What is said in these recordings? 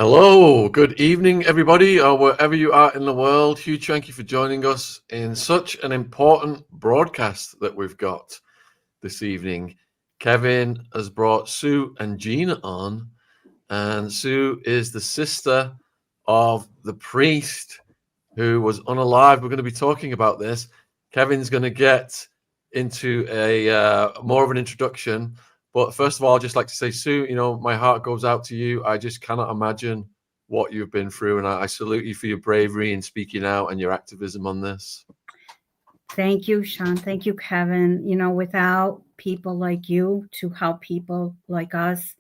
Hello, good evening, everybody, or wherever you are in the world. Huge thank you for joining us in such an important broadcast that we've got this evening. Kevin has brought Sue and Gina on, and Sue is the sister of the priest who was unalive. We're going to be talking about this. Kevin's going to get into a more of an introduction. But first of all, I'd just like to say, Sue, my heart goes out to you. I just cannot imagine what you've been through. And I salute you for your bravery in speaking out and your activism on this. Thank you, Sean. Thank you, Kevin. Without people like you to help people like us,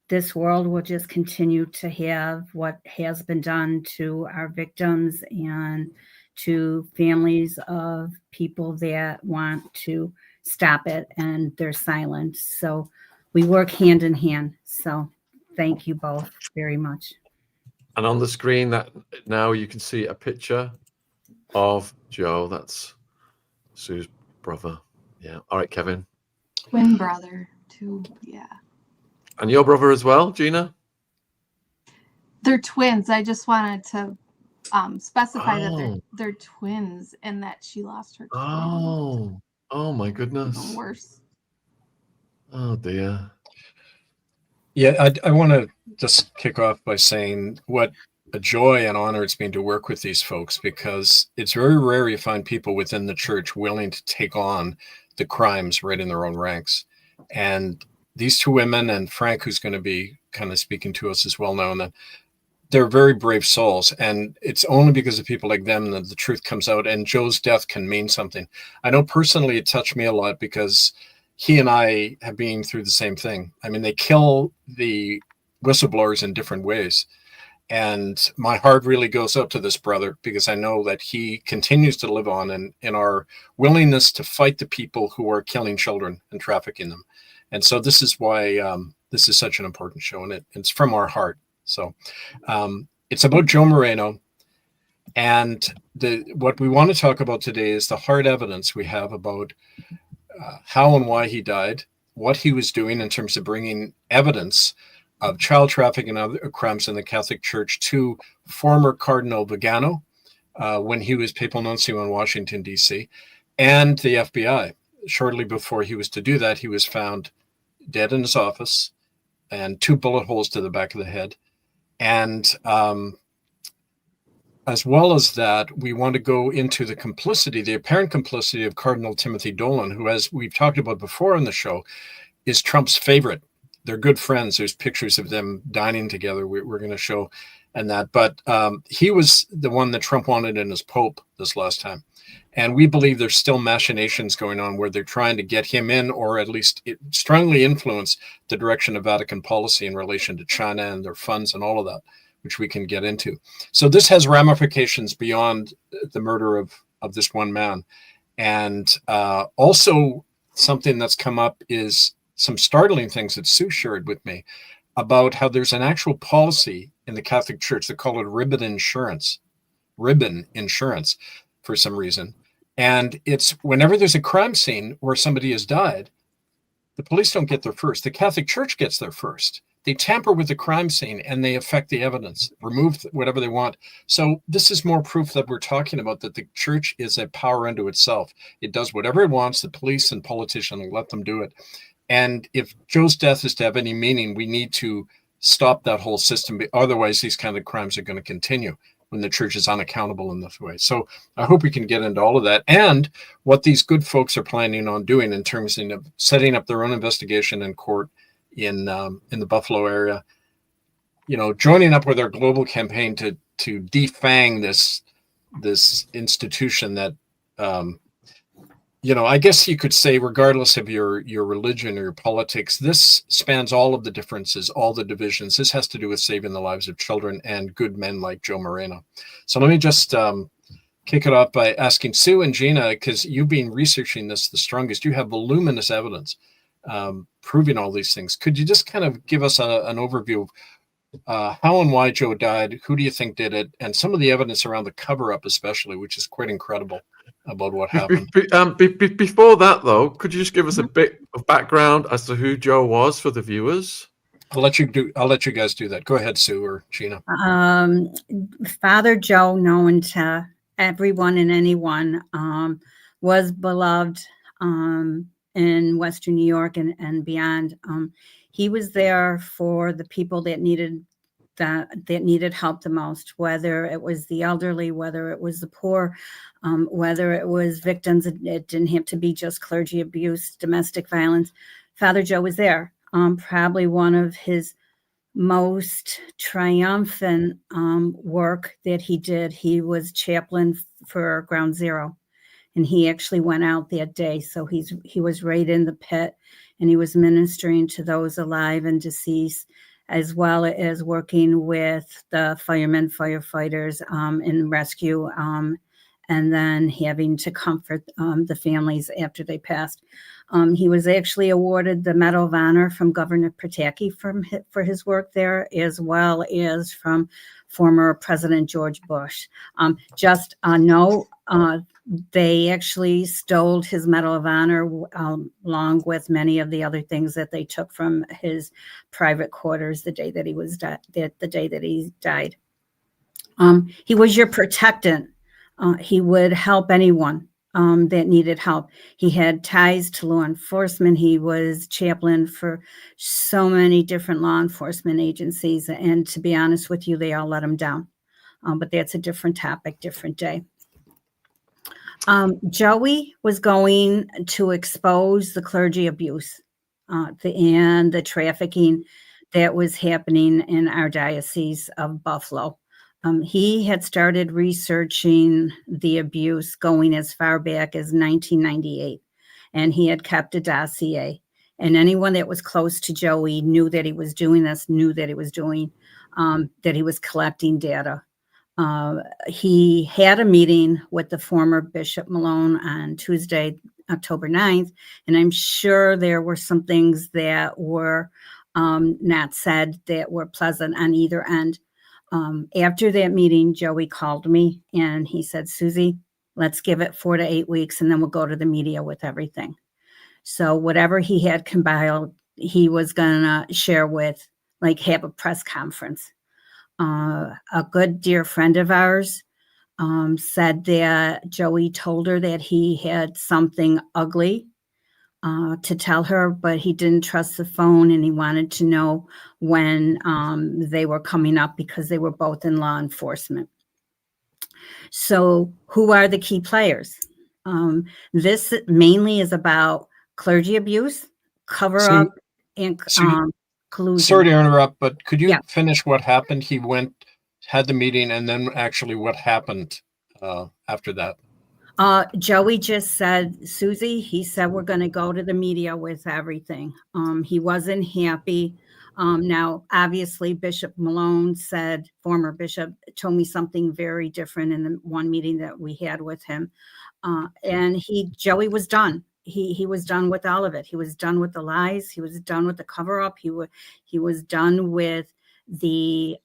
this world will just continue to have what has been done to our victims and to families of people that want to stop it, and they're silent. So we work hand in hand. So thank you both very much. And on the screen that now you can see a picture of Joe. That's Sue's brother. Yeah. All right, Kevin. Twin brother too. Yeah. And your brother as well, Gina? They're twins. I just wanted to specify that they're twins and that she lost her twin. Oh my goodness. Even worse. Oh dear. Yeah, I want to just kick off by saying what a joy and honor it's been to work with these folks, because it's very rare you find people within the church willing to take on the crimes right in their own ranks. And these two women, and Frank, who's going to be kind of speaking to us as well now and then, they're very brave souls. And it's only because of people like them that the truth comes out, and Joe's death can mean something. I know personally it touched me a lot because he and I have been through the same thing. I mean, they kill the whistleblowers in different ways. And my heart really goes out to this brother, because I know that he continues to live on in our willingness to fight the people who are killing children and trafficking them. And so this is why this is such an important show, and it's from our heart. So it's about Joe Moreno. And what we want to talk about today is the hard evidence we have about how and why he died, what he was doing in terms of bringing evidence of child trafficking and other crimes in the Catholic Church to former Cardinal Vigano when he was papal nuncio in Washington, D.C., and the FBI. Shortly before he was to do that, he was found dead in his office and 2 bullet holes to the back of the head. And as well as that, we want to go into the apparent complicity of Cardinal Timothy Dolan, who, as we've talked about before on the show, is Trump's favorite. They're good friends. There's pictures of them dining together we're going to show and that. But he was the one that Trump wanted in as Pope this last time. And we believe there's still machinations going on where they're trying to get him in, or at least strongly influence the direction of Vatican policy in relation to China and their funds and all of that, which we can get into. So this has ramifications beyond the murder of this one man. And also something that's come up is some startling things that Sue shared with me about how there's an actual policy in the Catholic Church. They call it ribbon insurance for some reason. And it's whenever there's a crime scene where somebody has died, the police don't get there first. The Catholic Church gets there first. They tamper with the crime scene and they affect the evidence, remove whatever they want. So this is more proof that we're talking about that the church is a power unto itself. It does whatever it wants. The police and politicians let them do it. And if Joe's death is to have any meaning, we need to stop that whole system. Otherwise, these kind of crimes are going to continue when the church is unaccountable in this way. So I hope we can get into all of that and what these good folks are planning on doing in terms of setting up their own investigation in court in the Buffalo area, joining up with our global campaign to defang this institution that, I guess you could say, regardless of your religion or your politics, this spans all of the differences, all the divisions. This has to do with saving the lives of children and good men like Joe Moreno. So let me just kick it off by asking Sue and Gina, because you've been researching this the strongest. You have voluminous evidence proving all these things. Could you just kind of give us an overview of how and why Joe died? Who do you think did it? And some of the evidence around the cover-up especially, which is quite incredible about what happened. Before that, though, could you just give us a bit of background as to who Joe was for the viewers? I'll let you guys do that. Go ahead, Sue or Gina. Father Joe, known to everyone and anyone, was beloved in Western New York and beyond. He was there for the people that needed help the most, whether it was the elderly, whether it was the poor, whether it was victims. It didn't have to be just clergy abuse, domestic violence. Father Joe was there. Probably one of his most triumphant work that he did. He was chaplain for Ground Zero, and he actually went out that day. So he was right in the pit, and he was ministering to those alive and deceased, as well as working with the firemen, firefighters in rescue, and then having to comfort the families after they passed. He was actually awarded the Medal of Honor from Governor Pataki for his work there, as well as from former President George Bush. Just a note, they actually stole his Medal of Honor along with many of the other things that they took from his private quarters the day that he died. He was your protectant. He would help anyone that needed help. He had ties to law enforcement. He was chaplain for so many different law enforcement agencies. And to be honest with you, they all let him down. But that's a different topic, different day. Joey was going to expose the clergy abuse and the trafficking that was happening in our diocese of Buffalo. He had started researching the abuse going as far back as 1998, and he had kept a dossier. And anyone that was close to Joey knew that he was doing this, that he was collecting data. He had a meeting with the former Bishop Malone on Tuesday, October 9th, and I'm sure there were some things that were not said that were pleasant on either end. After that meeting, Joey called me and he said, Susie, let's give it 4 to 8 weeks and then we'll go to the media with everything. So whatever he had compiled, he was going to share with, have a press conference. A good dear friend of ours said that Joey told her that he had something ugly to tell her, but he didn't trust the phone and he wanted to know when they were coming up because they were both in law enforcement. So who are the key players? This mainly is about clergy abuse, cover-up, and collusion. Sorry to interrupt, but could you finish what happened? He had the meeting, and then actually what happened after that? Joey just said, Susie, he said, we're going to go to the media with everything. He wasn't happy. Now, obviously, Bishop Malone said, former bishop, told me something very different in the one meeting that we had with him. And Joey was done. He was done with all of it. He was done with the lies. He was done with the cover-up. He was done with the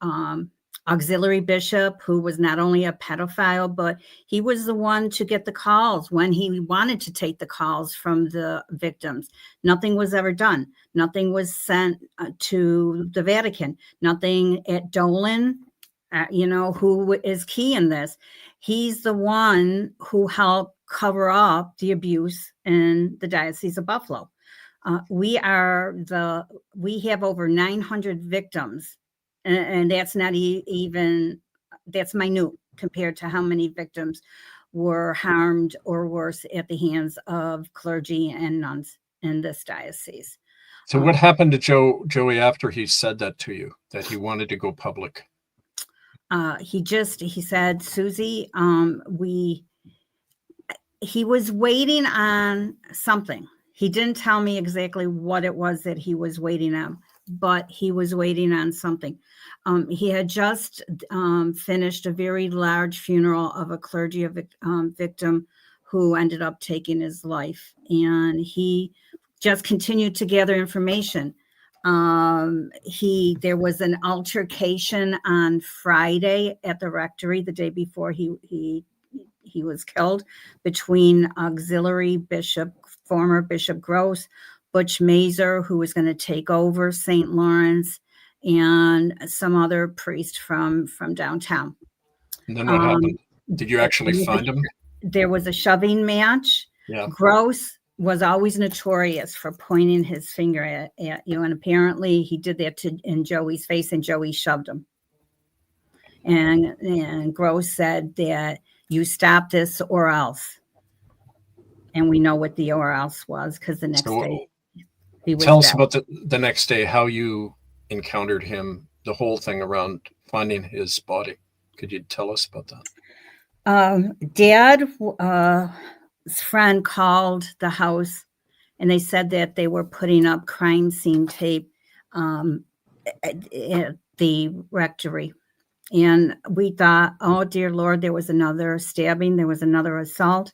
auxiliary bishop, who was not only a pedophile, but he was the one to get the calls when he wanted to take the calls from the victims. Nothing was ever done. Nothing was sent to the Vatican. Nothing at Dolan, who is key in this. He's the one who helped cover up the abuse in the Diocese of Buffalo. We have over 900 victims. And that's not that's minute compared to how many victims were harmed or worse at the hands of clergy and nuns in this diocese. So what happened to Joey after he said that to you, that he wanted to go public? He said, Susie, he was waiting on something. He didn't tell me exactly what it was that he was waiting on, but he was waiting on something. He had just finished a very large funeral of a clergy victim who ended up taking his life. And he just continued to gather information. There was an altercation on Friday at the rectory the day before he was killed between auxiliary bishop, former Bishop Gross, Butch Mazer, who was going to take over St. Lawrence, and some other priest from downtown. And then what happened? Did you actually find him? There was a shoving match. Yeah. Gross was always notorious for pointing his finger at you, and apparently he did that in Joey's face, and Joey shoved him. And Gross said that you stop this or else. And we know what the or else was, because the next day he was Tell us dead. about the next day, how you encountered him, the whole thing around finding his body. Could you tell us about that? Dad's friend called the house, and they said that they were putting up crime scene tape at the rectory. And we thought, oh, dear Lord, there was another stabbing. There was another assault.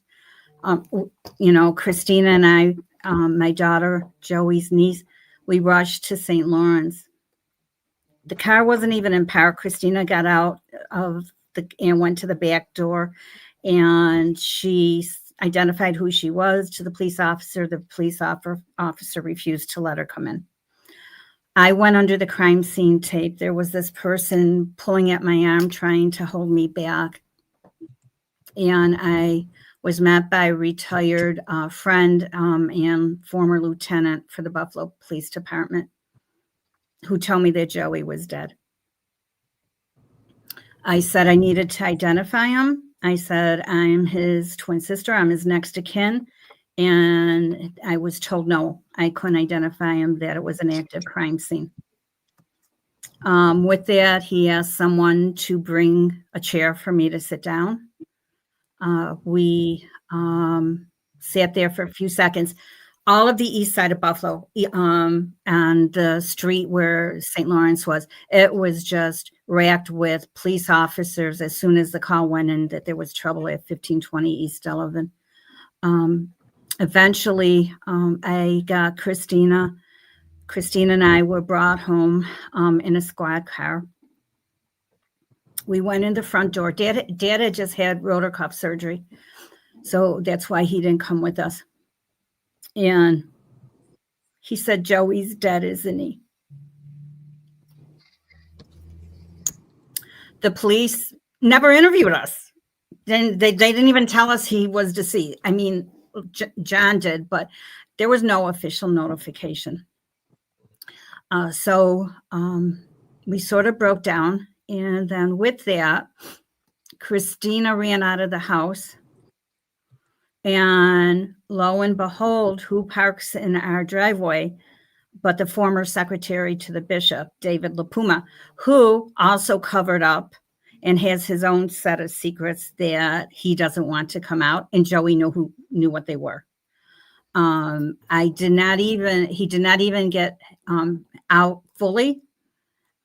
Christina and I, my daughter, Joey's niece, we rushed to St. Lawrence. The car wasn't even in park. Christina got out and went to the back door, and she identified who she was to the police officer. The police officer refused to let her come in. I went under the crime scene tape. There was this person pulling at my arm, trying to hold me back. And I was met by a retired friend and former lieutenant for the Buffalo Police Department, who told me that Joey was dead. I said I needed to identify him. I said, I'm his twin sister. I'm his next of kin. And I was told, no, I couldn't identify him, that it was an active crime scene. With that, he asked someone to bring a chair for me to sit down. We sat there for a few seconds. All of the east side of Buffalo, and the street where St. Lawrence was, it was just racked with police officers as soon as the call went in that there was trouble at 1520 East Delavan. Eventually, I got Christina. Christina and I were brought home in a squad car. We went in the front door. Dad had just had rotor cuff surgery, so that's why he didn't come with us. And he said, Joey's dead, isn't he? The police never interviewed us. Then they didn't even tell us he was deceased. I mean, John did, but there was no official notification. So we sort of broke down. And then with that, Christina ran out of the house. And lo and behold, who parks in our driveway but the former secretary to the bishop, David LaPuma, who also covered up and has his own set of secrets that he doesn't want to come out. And Joey knew what they were. He did not even get out fully.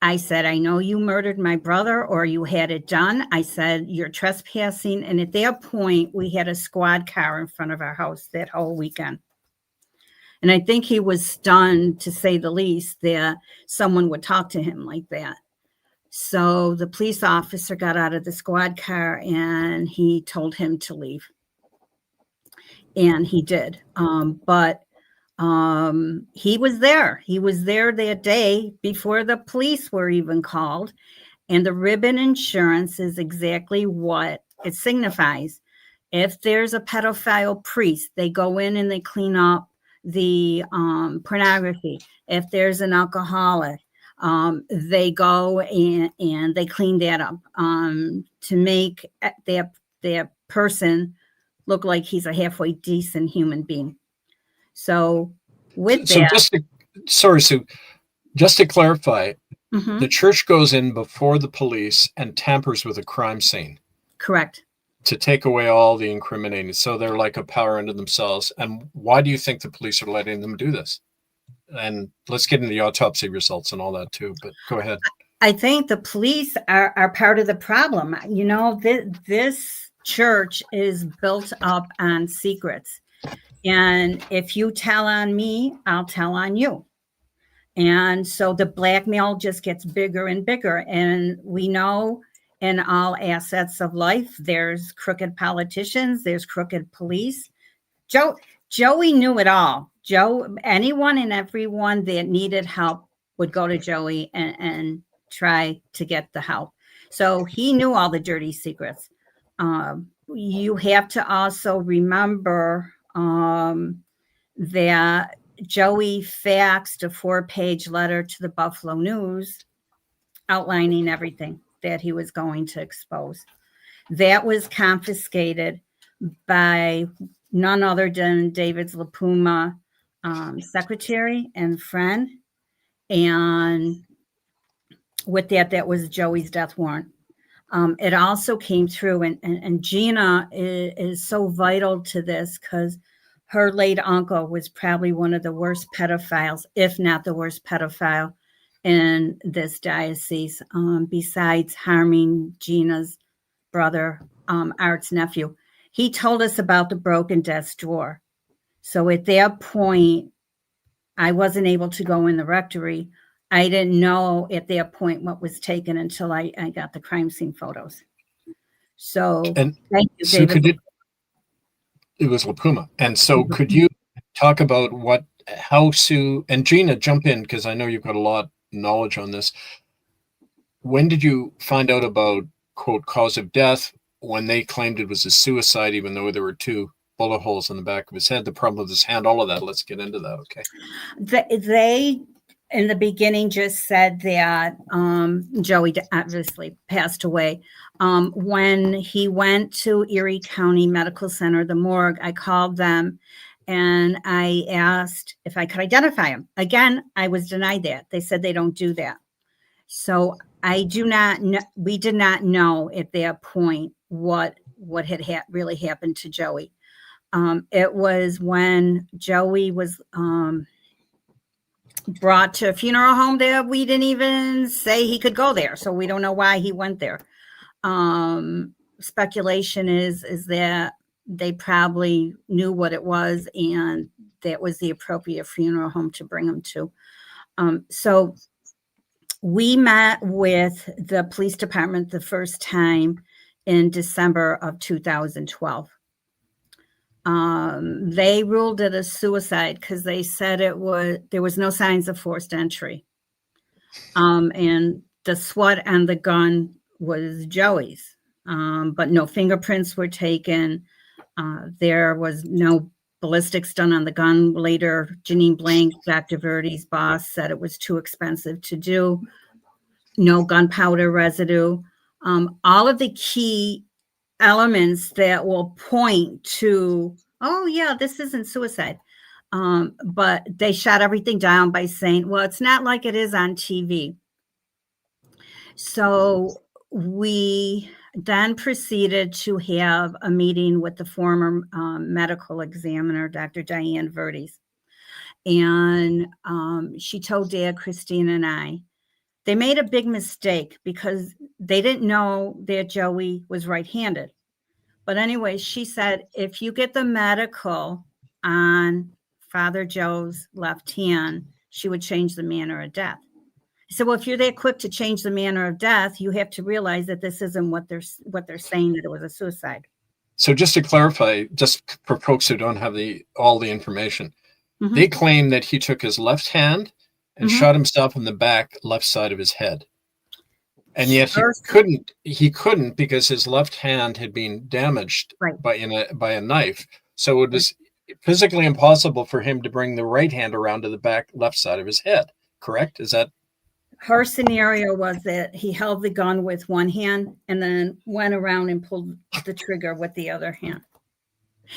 I said, I know you murdered my brother or you had it done. I said, you're trespassing. And at that point, we had a squad car in front of our house that whole weekend. And I think he was stunned, to say the least, that someone would talk to him like that. So the police officer got out of the squad car and he told him to leave. And he did. But he was there. He was there that day before the police were even called. And the ribbon insurance is exactly what it signifies. If there's a pedophile priest, they go in and they clean up the pornography. If there's an alcoholic, they go and they clean that up to make that person look like he's a halfway decent human being. So with that, Sue, just to clarify, the church goes in before the police and tampers with a crime scene. Correct. To take away all the incriminating. So they're like a power unto themselves. And why do you think the police are letting them do this? And let's get into the autopsy results and all that too, but go ahead. I think the police are part of the problem. You know, this church is built up on secrets. And if you tell on me, I'll tell on you. And so the blackmail just gets bigger and bigger. And we know in all assets of life, there's crooked politicians, there's crooked police. Joey knew it all. anyone and everyone that needed help would go to Joey and try to get the help. So he knew all the dirty secrets. You have to also remember that Joey faxed a 4-page letter to the Buffalo News outlining everything that he was going to expose. That was confiscated by none other than David's La Puma secretary and friend. And with that was Joey's death warrant. It also came through, and Gina is so vital to this because her late uncle was probably one of the worst pedophiles, if not the worst pedophile in this diocese, besides harming Gina's brother, Art's nephew. He told us about the broken desk drawer. So at that point, I wasn't able to go in the rectory. I didn't know at that point what was taken until I got the crime scene photos. So And thank you, so David. it was La Puma. And so could you talk about how Sue and Gina, jump in, because I know you've got a lot of knowledge on this. When did you find out about, quote, cause of death, when they claimed it was a suicide, even though there were 2 bullet holes in the back of his head, the problem with his hand, all of that? Let's get into that, okay? They in the beginning just said that Joey obviously passed away. When he went to Erie County Medical Center, the morgue, I called them and I asked if I could identify him. Again, I was denied that. They said they don't do that. So I do not know. We did not know at that point what had really happened to Joey. It was when Joey was brought to a funeral home that we didn't even say he could go there. So we don't know why he went there. Speculation is that they probably knew what it was and that was the appropriate funeral home to bring him to. So we met with the police department the first time in December of 2012. They ruled it a suicide because they said there was no signs of forced entry. And the SWAT and the gun was Joey's, but no fingerprints were taken. There was no ballistics done on the gun. Later, Janine Blank, Dr. Verdi's boss, said it was too expensive to do. No gunpowder residue. All of the key elements that will point to, oh yeah, this isn't suicide. But they shut everything down by saying, well, it's not like it is on TV. So we then proceeded to have a meeting with the former medical examiner, Dr. Diane Verdes. And she told Dad, Christine, and I, they made a big mistake because they didn't know that Joey was right-handed. But anyway, she said, if you get the medical on Father Joe's left hand, she would change the manner of death. I said, well, if you're that quick to change the manner of death, you have to realize that this isn't what they're saying, that it was a suicide. So just to clarify, just for folks who don't have all the information, they claim that he took his left hand and shot himself in the back left side of his head. And yet he couldn't because his left hand had been damaged by a knife. So it was physically impossible for him to bring the right hand around to the back left side of his head. Correct? Is that? Her scenario was that he held the gun with one hand and then went around and pulled the trigger with the other hand.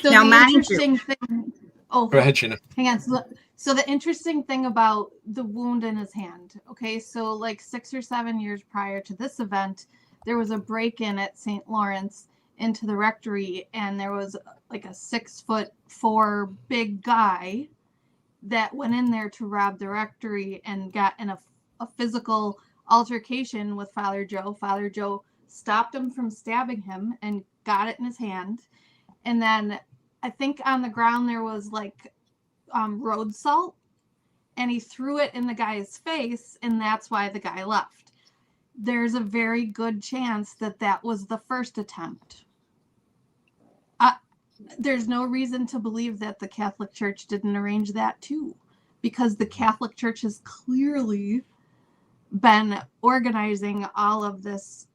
So now, the interesting thing. Oh, go ahead, Gina. Hang on. So the interesting thing about the wound in his hand, okay, so like 6 or 7 years prior to this event, there was a break-in at St. Lawrence into the rectory, and there was like a 6'4" big guy that went in there to rob the rectory and got in a physical altercation with Father Joe. Father Joe stopped him from stabbing him and got it in his hand. And then I think on the ground there was like road salt, and he threw it in the guy's face, and that's why the guy left. There's a very good chance that was the first attempt. there's no reason to believe that the Catholic Church didn't arrange that too, because the Catholic Church has clearly been organizing all of this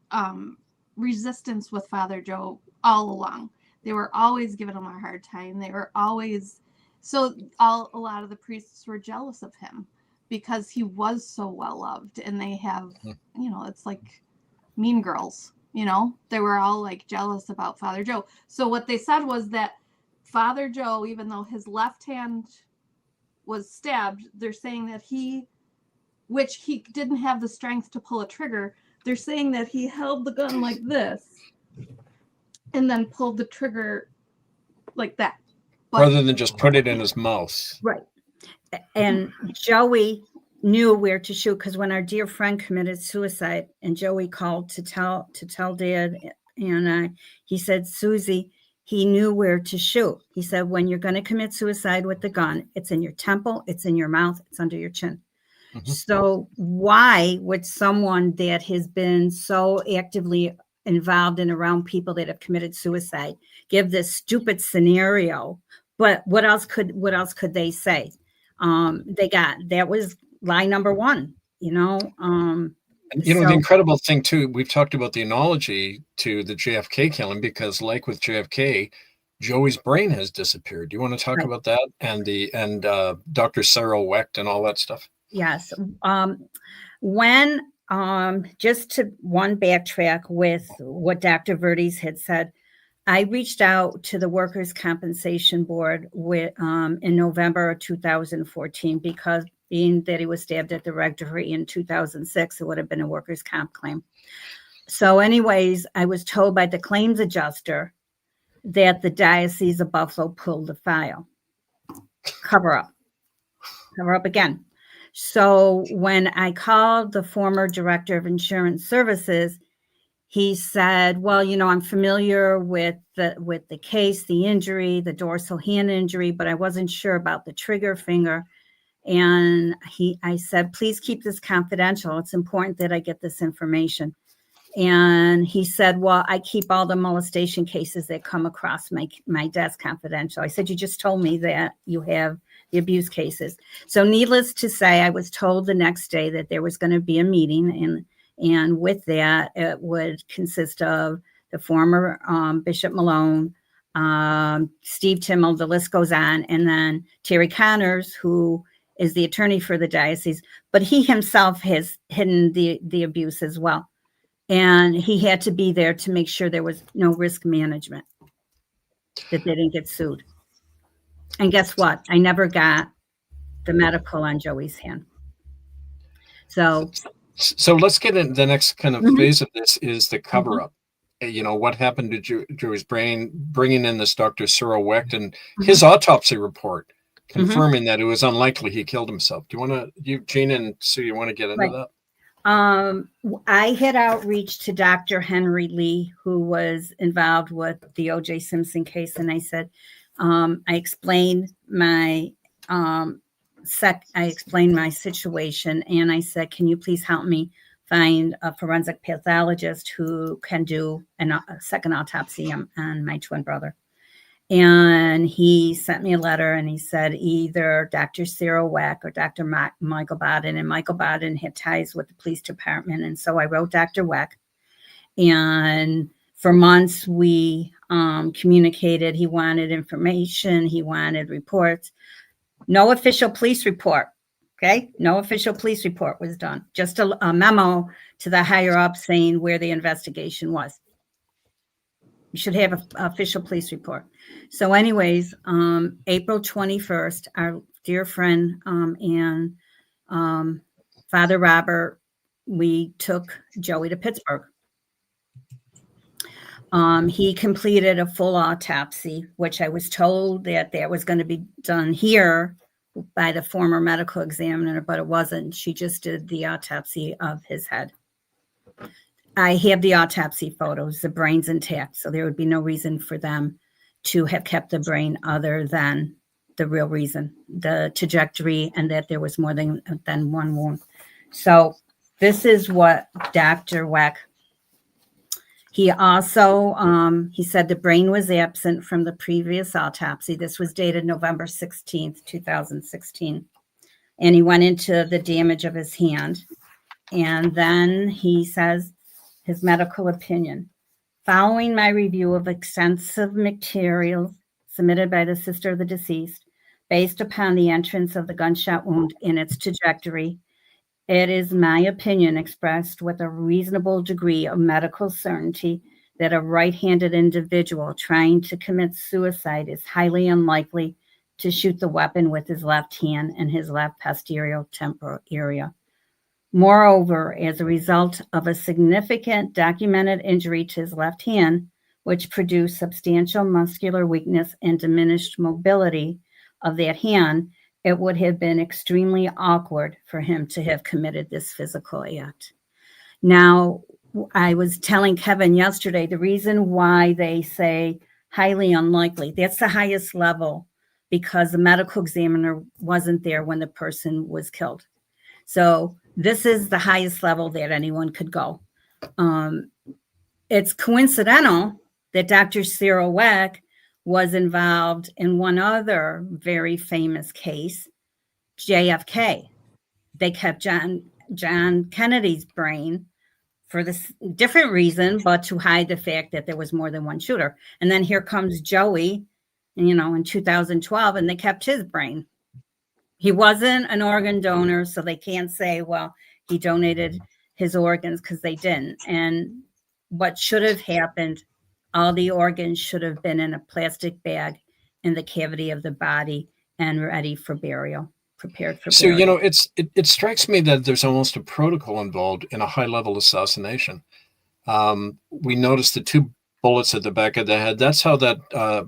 resistance with Father Joe all along. They were always giving him a hard time. They were always, a lot of the priests were jealous of him because he was so well loved, and they have, it's like Mean Girls, they were all like jealous about Father Joe. So what they said was that Father Joe, even though his left hand was stabbed, they're saying that which he didn't have the strength to pull a trigger, they're saying that he held the gun like this and then pulled the trigger like that. Rather than just put it in his mouth. Right. And Joey knew where to shoot, because when our dear friend committed suicide and Joey called to tell Dad, and he said, Susie, he knew where to shoot. He said, when you're going to commit suicide with the gun, it's in your temple, it's in your mouth, it's under your chin. Mm-hmm. So why would someone that has been so actively involved and around people that have committed suicide give this stupid scenario? But what else could they say? That was lie number one, the incredible thing too, we've talked about the analogy to the JFK killing, because like with JFK, Joey's brain has disappeared. Do you want to talk about that and Dr. Cyril Wecht and all that stuff? Yes. When just to one backtrack with what Dr. Verdes had said, I reached out to the Workers' Compensation Board in November of 2014, because being that he was stabbed at the rectory in 2006, it would have been a workers' comp claim. So anyways, I was told by the claims adjuster that the Diocese of Buffalo pulled the file. Cover up again. So when I called the former director of insurance services, he said, well, I'm familiar with the case, the injury, the dorsal hand injury, but I wasn't sure about the trigger finger. And I said, please keep this confidential. It's important that I get this information. And he said, well, I keep all the molestation cases that come across my desk confidential. I said, you just told me that you have the abuse cases. So needless to say, I was told the next day that there was going to be a meeting, and with that, it would consist of the former Bishop Malone, Steve Timmel, the list goes on, and then Terry Connors, who is the attorney for the diocese, but he himself has hidden the abuse as well. And he had to be there to make sure there was no risk management, that they didn't get sued. And guess what? I never got the medical on Joey's hand. So let's get in the next kind of phase of this is the cover up. What happened to Joey's brain, bringing in this Dr. Cyril Wecht and his autopsy report confirming that it was unlikely he killed himself. Do you want to, Gina and Sue, you want to get into that? I had outreach to Dr. Henry Lee, who was involved with the O.J. Simpson case, and I said, I explained my situation, and I said, can you please help me find a forensic pathologist who can do a second autopsy on my twin brother? And he sent me a letter, and he said either Dr. Cyril Wecht or Dr. Michael Bodden, and Michael Bodden had ties with the police department. And so I wrote Dr. Wecht, and for months we communicated. He wanted information. He wanted reports. No official police report. Okay. No official police report was done. Just a memo to the higher up saying where the investigation was. You should have an official police report. So anyways, April 21st, our dear friend and Father Robert, we took Joey to Pittsburgh. He completed a full autopsy, which I was told that was going to be done here by the former medical examiner, but it wasn't. She just did the autopsy of his head. I have the autopsy photos. The brain's intact, so there would be no reason for them to have kept the brain other than the real reason, the trajectory, and that there was more than one wound. So this is what Dr. Wecht He also, he said the brain was absent from the previous autopsy. This was dated November 16th, 2016. And he went into the damage of his hand. And then he says his medical opinion. Following my review of extensive materials submitted by the sister of the deceased, based upon the entrance of the gunshot wound in its trajectory, it is my opinion expressed with a reasonable degree of medical certainty that a right-handed individual trying to commit suicide is highly unlikely to shoot the weapon with his left hand in his left posterior temporal area. Moreover, as a result of a significant documented injury to his left hand, which produced substantial muscular weakness and diminished mobility of that hand, it would have been extremely awkward for him to have committed this physical act. Now, I was telling Kevin yesterday, the reason why they say highly unlikely, that's the highest level because the medical examiner wasn't there when the person was killed. So this is the highest level that anyone could go. It's coincidental that Dr. Cyril Weck was involved in one other very famous case, JFK. They kept John Kennedy's brain for this different reason, but to hide the fact that there was more than one shooter. And then here comes Joey, in 2012, and they kept his brain. He wasn't an organ donor, so they can't say, well, he donated his organs, because they didn't. And what should have happened, all the organs should have been in a plastic bag in the cavity of the body and ready for burial, prepared for burial. So, it strikes me that there's almost a protocol involved in a high-level assassination. We noticed the 2 bullets at the back of the head. That's how that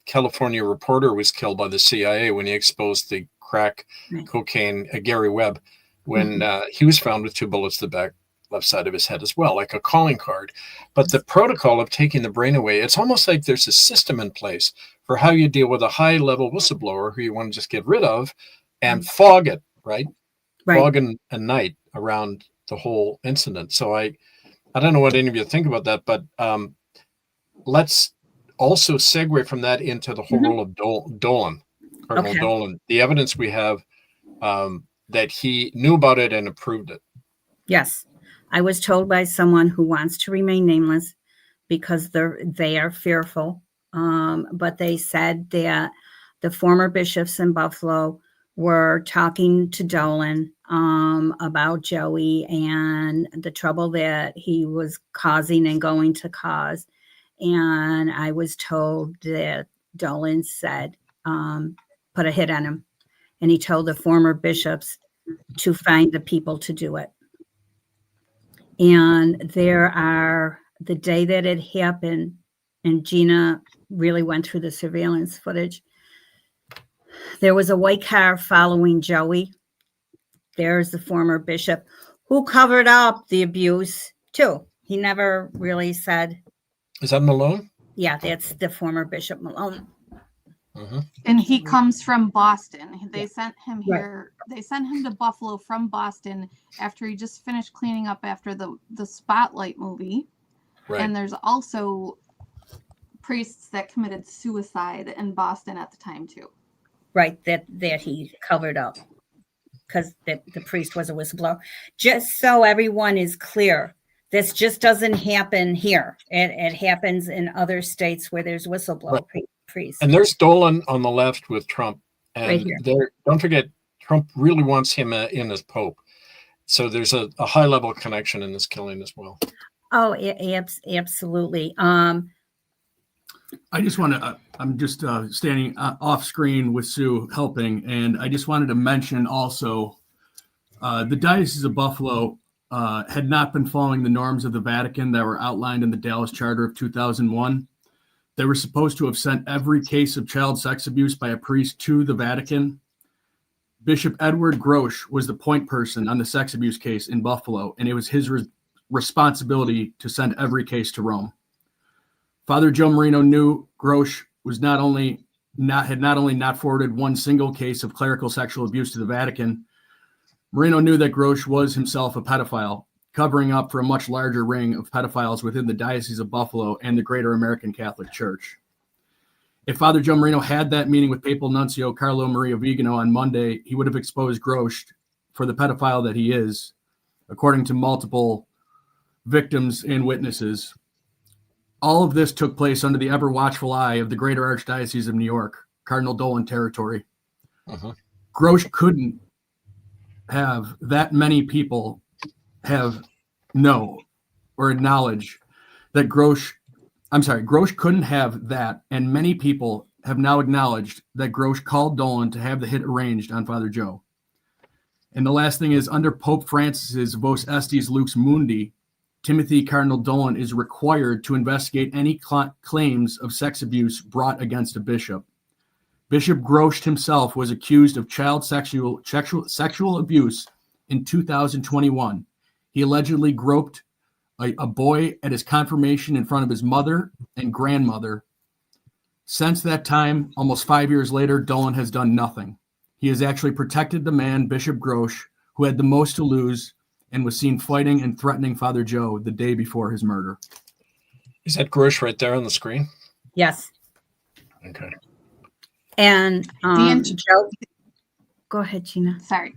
California reporter was killed by the CIA when he exposed the crack cocaine, Gary Webb, when he was found with 2 bullets to the back left side of his head as well, like a calling card. But the protocol of taking the brain away, it's almost like there's a system in place for how you deal with a high-level whistleblower who you want to just get rid of and fog it, right? Fog a night around the whole incident. So I don't know what any of you think about that, but let's also segue from that into the whole role of Dolan, Cardinal Dolan. The evidence we have that he knew about it and approved it. Yes. I was told by someone who wants to remain nameless because they are fearful. But they said that the former bishops in Buffalo were talking to Dolan about Joey and the trouble that he was causing and going to cause. And I was told that Dolan said, put a hit on him. And he told the former bishops to find the people to do it. And the day that it happened, and Gina really went through the surveillance footage, there was a white car following Joey. There's the former bishop who covered up the abuse too. He never really said. Is that Malone? Yeah, that's the former Bishop Malone. Mm-hmm. And he comes from Boston. They sent him here. Right. They sent him to Buffalo from Boston after he just finished cleaning up after the Spotlight movie. Right. And there's also priests that committed suicide in Boston at the time too. Right, that he covered up because the priest was a whistleblower. Just so everyone is clear, this just doesn't happen here. It happens in other states where there's whistleblower priests. And there's Dolan on the left with Trump. And right don't forget, Trump really wants him in as Pope. So there's a high-level connection in this killing as well. Oh, absolutely. I just want to, I'm just standing off screen with Sue helping, and I just wanted to mention also the Diocese of Buffalo had not been following the norms of the Vatican that were outlined in the Dallas Charter of 2001. They were supposed to have sent every case of child sex abuse by a priest to the Vatican. Bishop Edward Grosch was the point person on the sex abuse case in Buffalo, and it was his responsibility to send every case to Rome. Father Joe Moreno knew Grosch was not only not forwarded one single case of clerical sexual abuse to the Vatican. Moreno knew that Grosch was himself a pedophile, covering up for a much larger ring of pedophiles within the Diocese of Buffalo and the greater American Catholic Church. If Father Joe Moreno had that meeting with Papal Nuncio Carlo Maria Vigano on Monday, he would have exposed Grosch for the pedophile that he is, according to multiple victims and witnesses. All of this took place under the ever watchful eye of the Greater Archdiocese of New York, Cardinal Dolan territory. Grosch couldn't have that many people know or acknowledge that Grosch couldn't have that, and many people have now acknowledged that Grosch called Dolan to have the hit arranged on Father Joe. And the last thing is, under Pope Francis's Vos Estis Lux Mundi, Timothy Cardinal Dolan is required to investigate any claims of sex abuse brought against a bishop. Bishop Grosch himself was accused of child sexual abuse in 2021. He allegedly groped a boy at his confirmation in front of his mother and grandmother. Since that time, almost 5 years later, Dolan has done nothing. He has actually protected the man, Bishop Grosch, who had the most to lose and was seen fighting and threatening Father Joe the day before his murder. Is that Grosch right there on the screen? Yes. Okay. And Joe, go ahead, Gina. Sorry.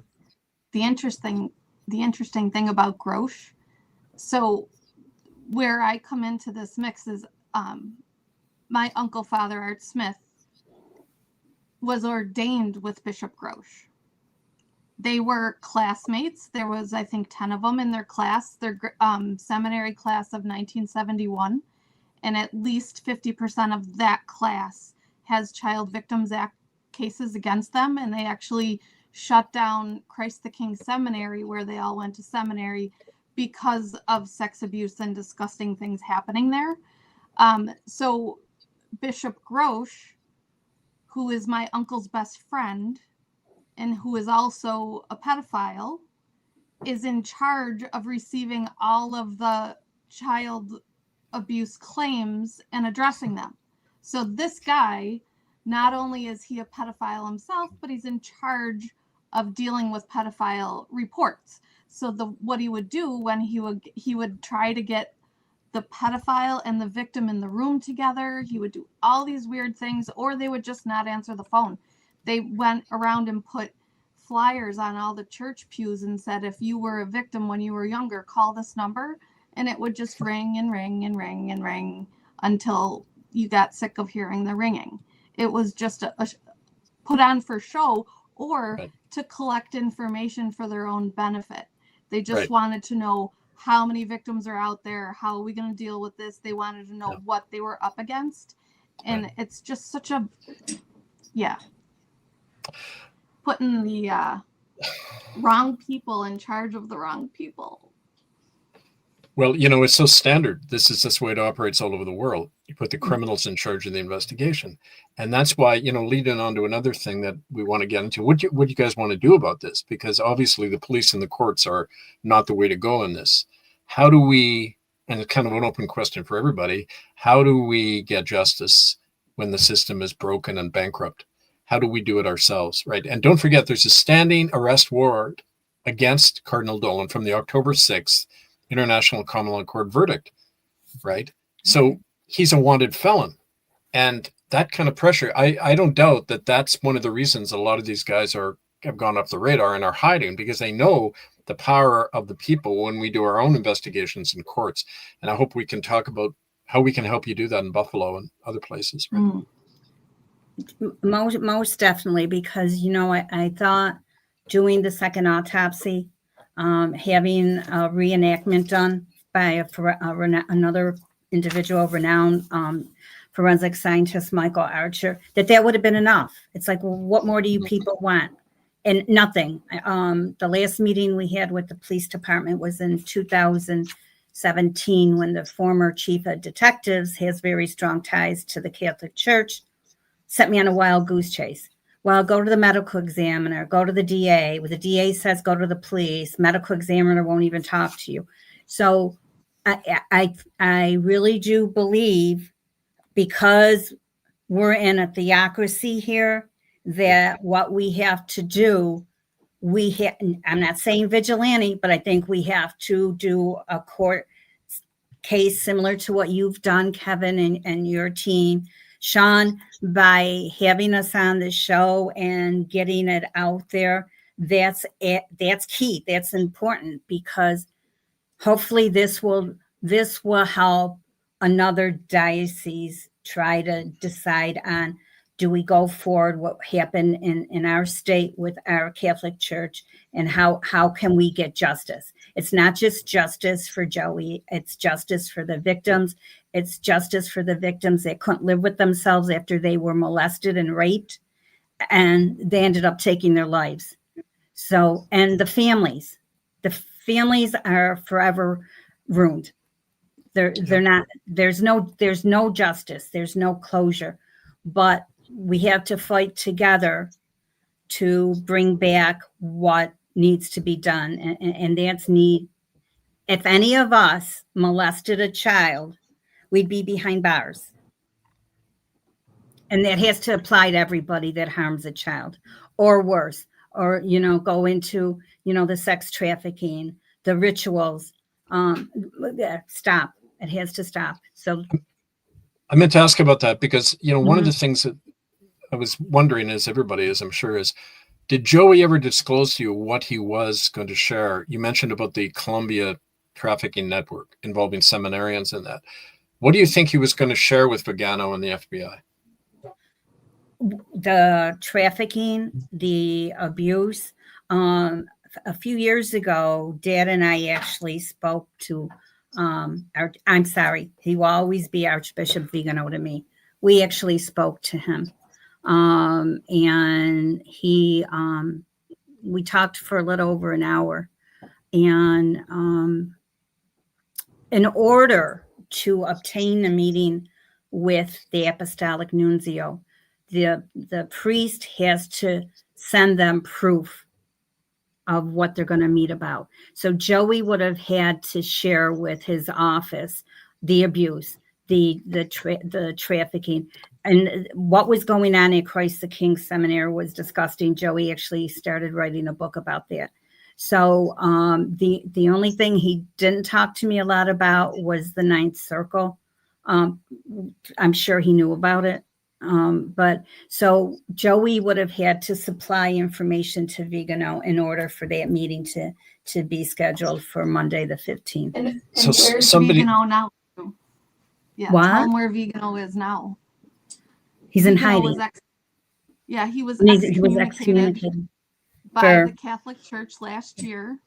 The interesting thing about Grosch, so where I come into this mix is my uncle, Father Art Smith, was ordained with Bishop Grosch. They were classmates. There was, I think, 10 of them in their class, their seminary class of 1971. And at least 50% of that class has Child Victims Act cases against them. And they actually shut down Christ the King Seminary, where they all went to seminary, because of sex abuse and disgusting things happening there. So Bishop Grosch, who is my uncle's best friend, and who is also a pedophile, is in charge of receiving all of the child abuse claims and addressing them. So this guy, not only is he a pedophile himself, but he's in charge of dealing with pedophile reports. So what he would do when he would try to get the pedophile and the victim in the room together, he would do all these weird things, or they would just not answer the phone. They went around and put flyers on all the church pews and said, if you were a victim when you were younger, call this number. And it would just ring and ring and ring and ring until you got sick of hearing the ringing. It was just a put on for show, or to collect information for their own benefit. They just wanted to know how many victims are out there, how are we going to deal with this. They wanted to know what they were up against. And it's just such a, putting the wrong people in charge of the wrong people. Well, it's so standard. This is this way it operates all over the world. You put the criminals in charge of the investigation. And that's why, leading on to another thing that we want to get into, what do you guys want to do about this? Because obviously the police and the courts are not the way to go in this. How do we, and it's kind of an open question for everybody, how do we get justice when the system is broken and bankrupt? How do we do it ourselves, right? And don't forget, there's a standing arrest warrant against Cardinal Dolan from the October 6th International Common Law Court verdict, right? So he's a wanted felon. And that kind of pressure, I don't doubt that that's one of the reasons a lot of these guys have gone off the radar and are hiding, because they know the power of the people when we do our own investigations in courts. And I hope we can talk about how we can help you do that in Buffalo and other places. Right? Most definitely, because, I thought doing the second autopsy, having a reenactment done by another individual, renowned forensic scientist, Michael Archer, that would have been enough. It's like, well, what more do you people want? And nothing. The last meeting we had with the police department was in 2017, when the former chief of detectives has very strong ties to the Catholic Church, sent me on a wild goose chase. Well, go to the medical examiner, go to the DA. Well, the DA says go to the police. Medical examiner won't even talk to you. So I really do believe, because we're in a theocracy here, that what we have to do I'm not saying vigilante, but I think we have to do a court case similar to what you've done, Kevin, and your team, Sean, by having us on the show and getting it out there. That's it. That's key. That's important, because hopefully this will help another diocese try to decide on, do we go forward what happened in our state with our Catholic Church, and how can we get justice? It's not just justice for Joey, it's justice for the victims. It's justice for the victims that couldn't live with themselves after they were molested and raped, and they ended up taking their lives. So, and the families are forever ruined. They're not, there's no justice, there's no closure, but we have to fight together to bring back what needs to be done. And that's need. If any of us molested a child, we'd be behind bars. And that has to apply to everybody that harms a child, or worse, or, go into, the sex trafficking, the rituals. Stop. It has to stop. So I meant to ask about that because, one of the things that I was wondering, as everybody is, I'm sure, is, did Joey ever disclose to you what he was going to share? You mentioned about the Colombia trafficking network involving seminarians in that. What do you think he was going to share with Vigano and the FBI? The trafficking, the abuse. A few years ago, Dad and I actually spoke to I'm sorry, he will always be Archbishop Vigano to me. We actually spoke to him. And he, we talked for a little over an hour. And in order to obtain a meeting with the Apostolic Nuncio, the priest has to send them proof of what they're going to meet about. So Joey would have had to share with his office the abuse, the trafficking, and what was going on at Christ the King Seminary was disgusting. Joey actually started writing a book about that. So the only thing he didn't talk to me a lot about was the Ninth Circle. I'm sure he knew about it. But so Joey would have had to supply information to Vigano in order for that meeting to be scheduled for Monday the 15th. And So where's somebody- Vigano now? Yeah, What? tell him where Vigano is now. He's in Vigano hiding. he was He was excommunicated excommunicated. by for- the Catholic Church last year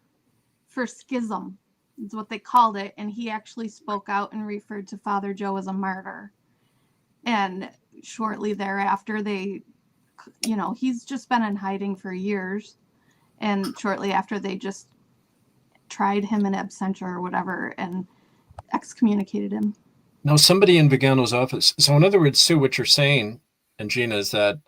for schism, is what they called it. And he actually spoke out and referred to Father Joe as a martyr. And shortly thereafter, he's just been in hiding for years. And shortly after, they just tried him in absentia or whatever and excommunicated him. Now, somebody in Vigano's office. So in other words, Sue, what you're saying, and Gina, is that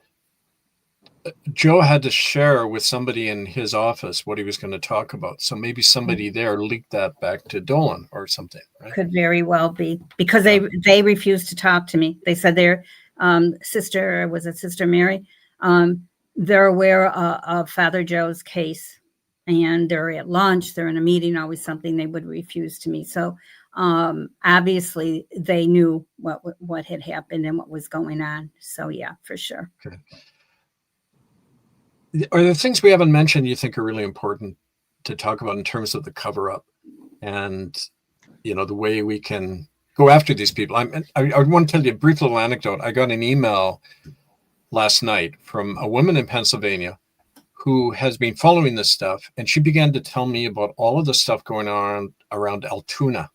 Joe had to share with somebody in his office what he was going to talk about. So maybe somebody there leaked that back to Dolan or something, right? Could very well be, because they refused to talk to me. They said their sister, was it Sister Mary? They're aware of Father Joe's case, and they're at lunch, they're in a meeting, always something they would refuse to me. So obviously they knew what had happened and what was going on. So yeah, for sure. Okay. Are there things we haven't mentioned you think are really important to talk about in terms of the cover up and, the way we can go after these people? I want to tell you a brief little anecdote. I got an email last night from a woman in Pennsylvania who has been following this stuff. And she began to tell me about all of the stuff going on around Altoona,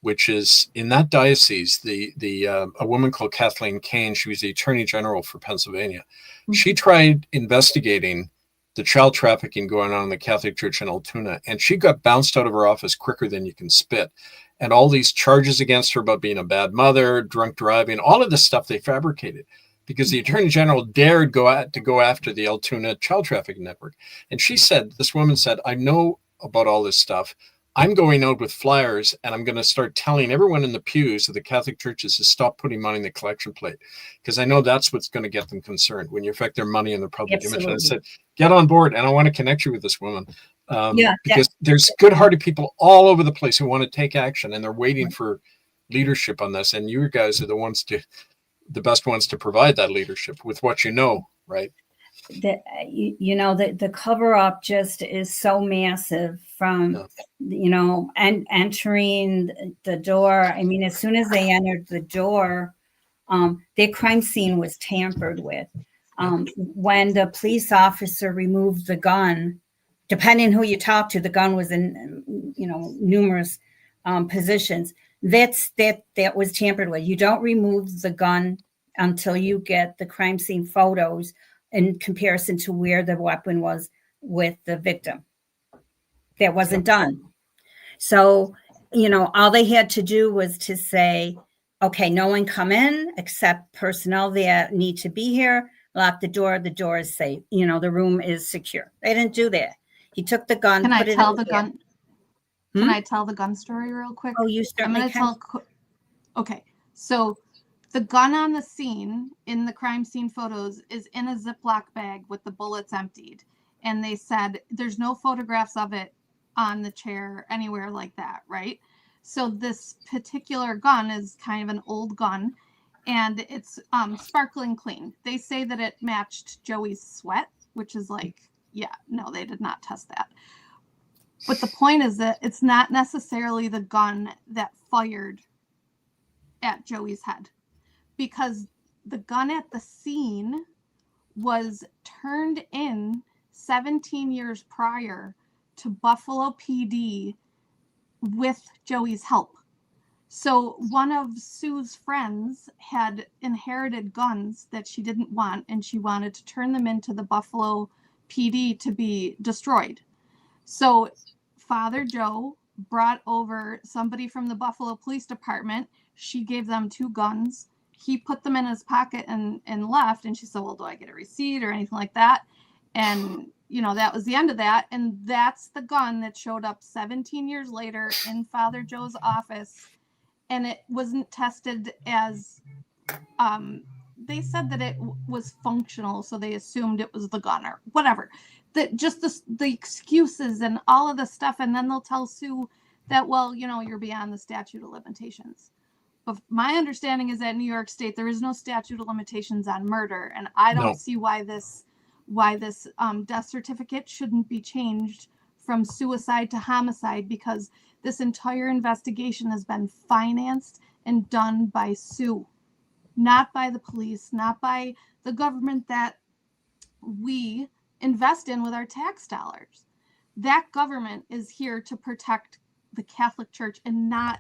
which is in that diocese, a woman called Kathleen Kane. She was the Attorney General for Pennsylvania. Mm-hmm. She tried investigating the child trafficking going on in the Catholic Church in Altoona, and she got bounced out of her office quicker than you can spit. And all these charges against her about being a bad mother, drunk driving, all of this stuff they fabricated because the Attorney General dared go after the Altoona child trafficking network. And this woman said, I know about all this stuff. I'm going out with flyers and I'm going to start telling everyone in the pews of the Catholic churches to stop putting money in the collection plate, because I know that's what's going to get them concerned when you affect their money and their public image. And I said, get on board, and I want to connect you with this woman. Yeah, because there's good-hearted people all over the place who want to take action, and they're waiting for leadership on this. And you guys are the best ones to provide that leadership with what you know, right? The cover up just is so massive from, and entering the door. I mean, as soon as they entered the door, their crime scene was tampered with. When the police officer removed the gun, depending who you talk to, the gun was in, numerous positions. That was tampered with. You don't remove the gun until you get the crime scene photos in comparison to where the weapon was with the victim. That wasn't done. So, all they had to do was to say, okay, no one come in except personnel that need to be here. Lock the door is safe. The room is secure. They didn't do that. He took the gun. Can I tell the gun? Can I tell the gun story real quick? Oh, you certainly I'm going to tell. Okay, so the gun on the scene in the crime scene photos is in a Ziploc bag with the bullets emptied, and they said there's no photographs of it on the chair anywhere like that, right? So this particular gun is kind of an old gun, and it's sparkling clean. They say that it matched Joey's sweat, which is like, yeah, no, they did not test that. But the point is that it's not necessarily the gun that fired at Joey's head, because the gun at the scene was turned in 17 years prior to Buffalo PD with Joey's help. So one of Sue's friends had inherited guns that she didn't want, and she wanted to turn them into the Buffalo PD to be destroyed. So Father Joe brought over somebody from the Buffalo Police Department. She gave them 2 guns. He put them in his pocket and left. And she said, well, do I get a receipt or anything like that? And, that was the end of that. And that's the gun that showed up 17 years later in Father Joe's office. And it wasn't tested as, they said that it was functional. So they assumed it was the gun or whatever. That just the excuses and all of the stuff. And then they'll tell Sue that, well, you're beyond the statute of limitations. But my understanding is that in New York State, there is no statute of limitations on murder. And I don't see why this death certificate shouldn't be changed from suicide to homicide, because this entire investigation has been financed and done by Sue, not by the police, not by the government that we invest in with our tax dollars. That government is here to protect the Catholic Church and not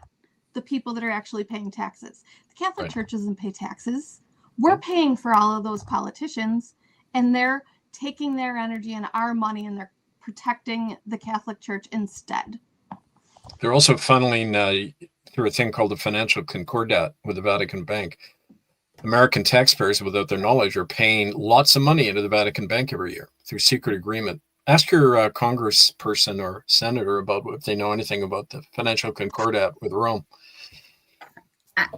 the people that are actually paying taxes. The Catholic Church doesn't pay taxes. We're paying for all of those politicians, and they're taking their energy and our money, and they're protecting the Catholic Church instead. They're also funneling through a thing called the financial concordat with the Vatican Bank. American taxpayers, without their knowledge, are paying lots of money into the Vatican Bank every year through secret agreement. Ask your congressperson or senator about if they know anything about the financial concordat with Rome.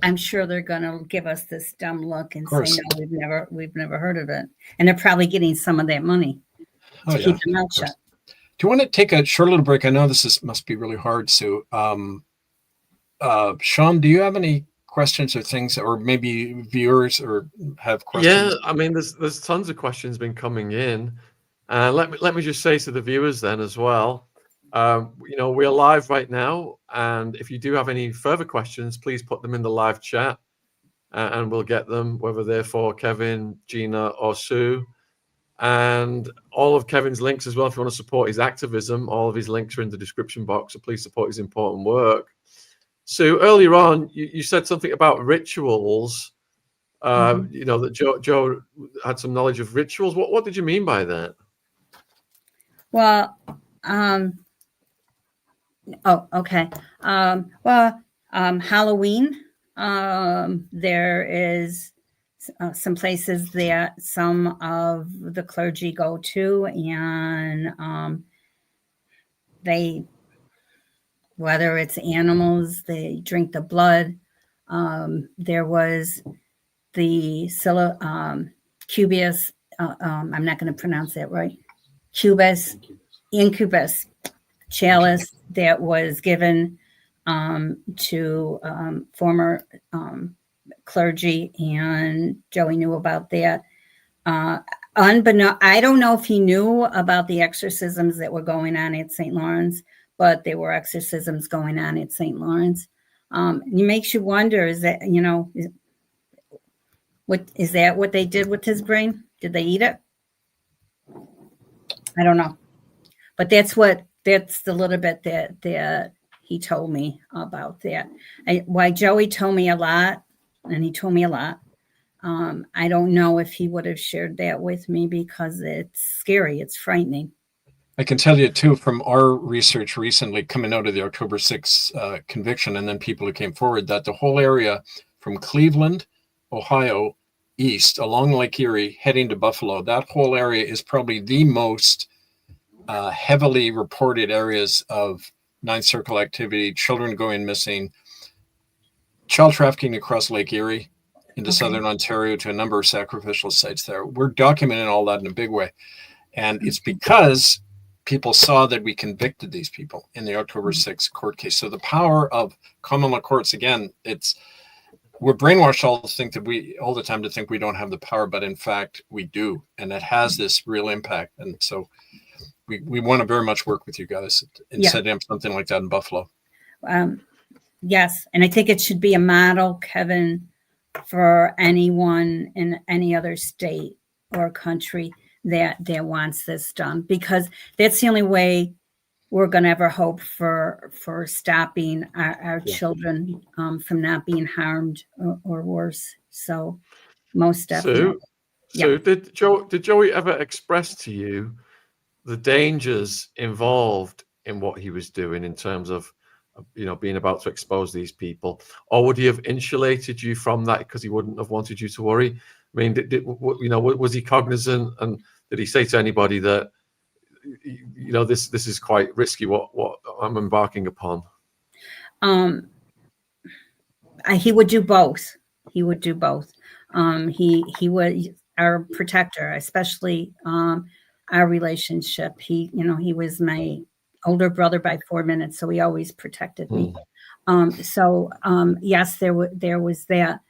I'm sure they're going to give us this dumb look and say, no, we've never heard of it. And they're probably getting some of that money to keep their mouth shut. Do you want to take a short little break? I know must be really hard, Sue. Sean, do you have any questions or things, or maybe viewers or have questions? Yeah, I mean, there's tons of questions been coming in. Let me just say to the viewers then as well, we're live right now, and if you do have any further questions, please put them in the live chat, and we'll get them, whether they're for Kevin, Gina, or Sue. And all of Kevin's links as well, if you want to support his activism, all of his links are in the description box, so please support his important work. So earlier on, you said something about rituals, that Joe had some knowledge of rituals. What did you mean by that? Well, okay. Halloween, there is some places that some of the clergy go to, and they, whether it's animals, they drink the blood. There was the Cubius, I'm not going to pronounce that right. incubus chalice that was given to former clergy, and Joey knew about that. I don't know if he knew about the exorcisms that were going on at St. Lawrence, but there were exorcisms going on at St. Lawrence. It makes you wonder, is that, what they did with his brain? Did they eat it? I don't know. But that's the little bit that he told me about that. Why Joey told me a lot, and he told me a lot. I don't know if he would have shared that with me because it's scary. It's frightening. I can tell you, too, from our research recently coming out of the October 6th conviction, and then people who came forward, that the whole area from Cleveland, Ohio, east along Lake Erie, heading to Buffalo, that whole area is probably the most heavily reported areas of Ninth Circle activity, children going missing, child trafficking across Lake Erie into southern Ontario to a number of sacrificial sites there. We're documenting all that in a big way. And it's because people saw that we convicted these people in the October 6th court case. So the power of common law courts, again, we're brainwashed all the time to think we don't have the power, but in fact we do. And it has this real impact. And so we want to very much work with you guys in setting up something like that in Buffalo. Yes. And I think it should be a model, Kevin, for anyone in any other state or country that wants this done, because that's the only way we're going to ever hope for stopping our children from not being harmed or worse. So most definitely. So did Joey ever express to you the dangers involved in what he was doing in terms of, being about to expose these people, or would he have insulated you from that because he wouldn't have wanted you to worry? I mean, was he cognizant, and did he say to anybody that, this is quite risky what I'm embarking upon? He would do both. He was our protector, especially our relationship. He was my older brother by 4 minutes, so he always protected me. Yes, there was that.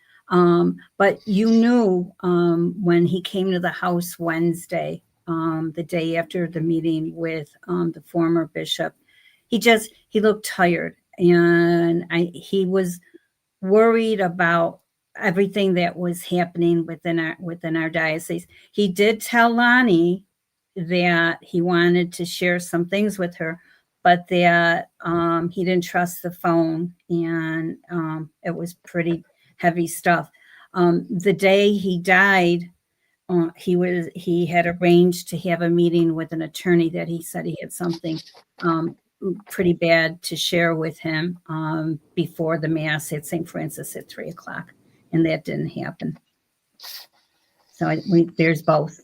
But you knew when he came to the house Wednesday, the day after the meeting with the former bishop, he looked tired, and he was worried about everything that was happening within our diocese. He did tell Lonnie that he wanted to share some things with her, but that he didn't trust the phone, and it was pretty heavy stuff. The day he died, he had arranged to have a meeting with an attorney that he said he had something pretty bad to share with him before the mass at St. Francis at 3:00, and that didn't happen. So there's both.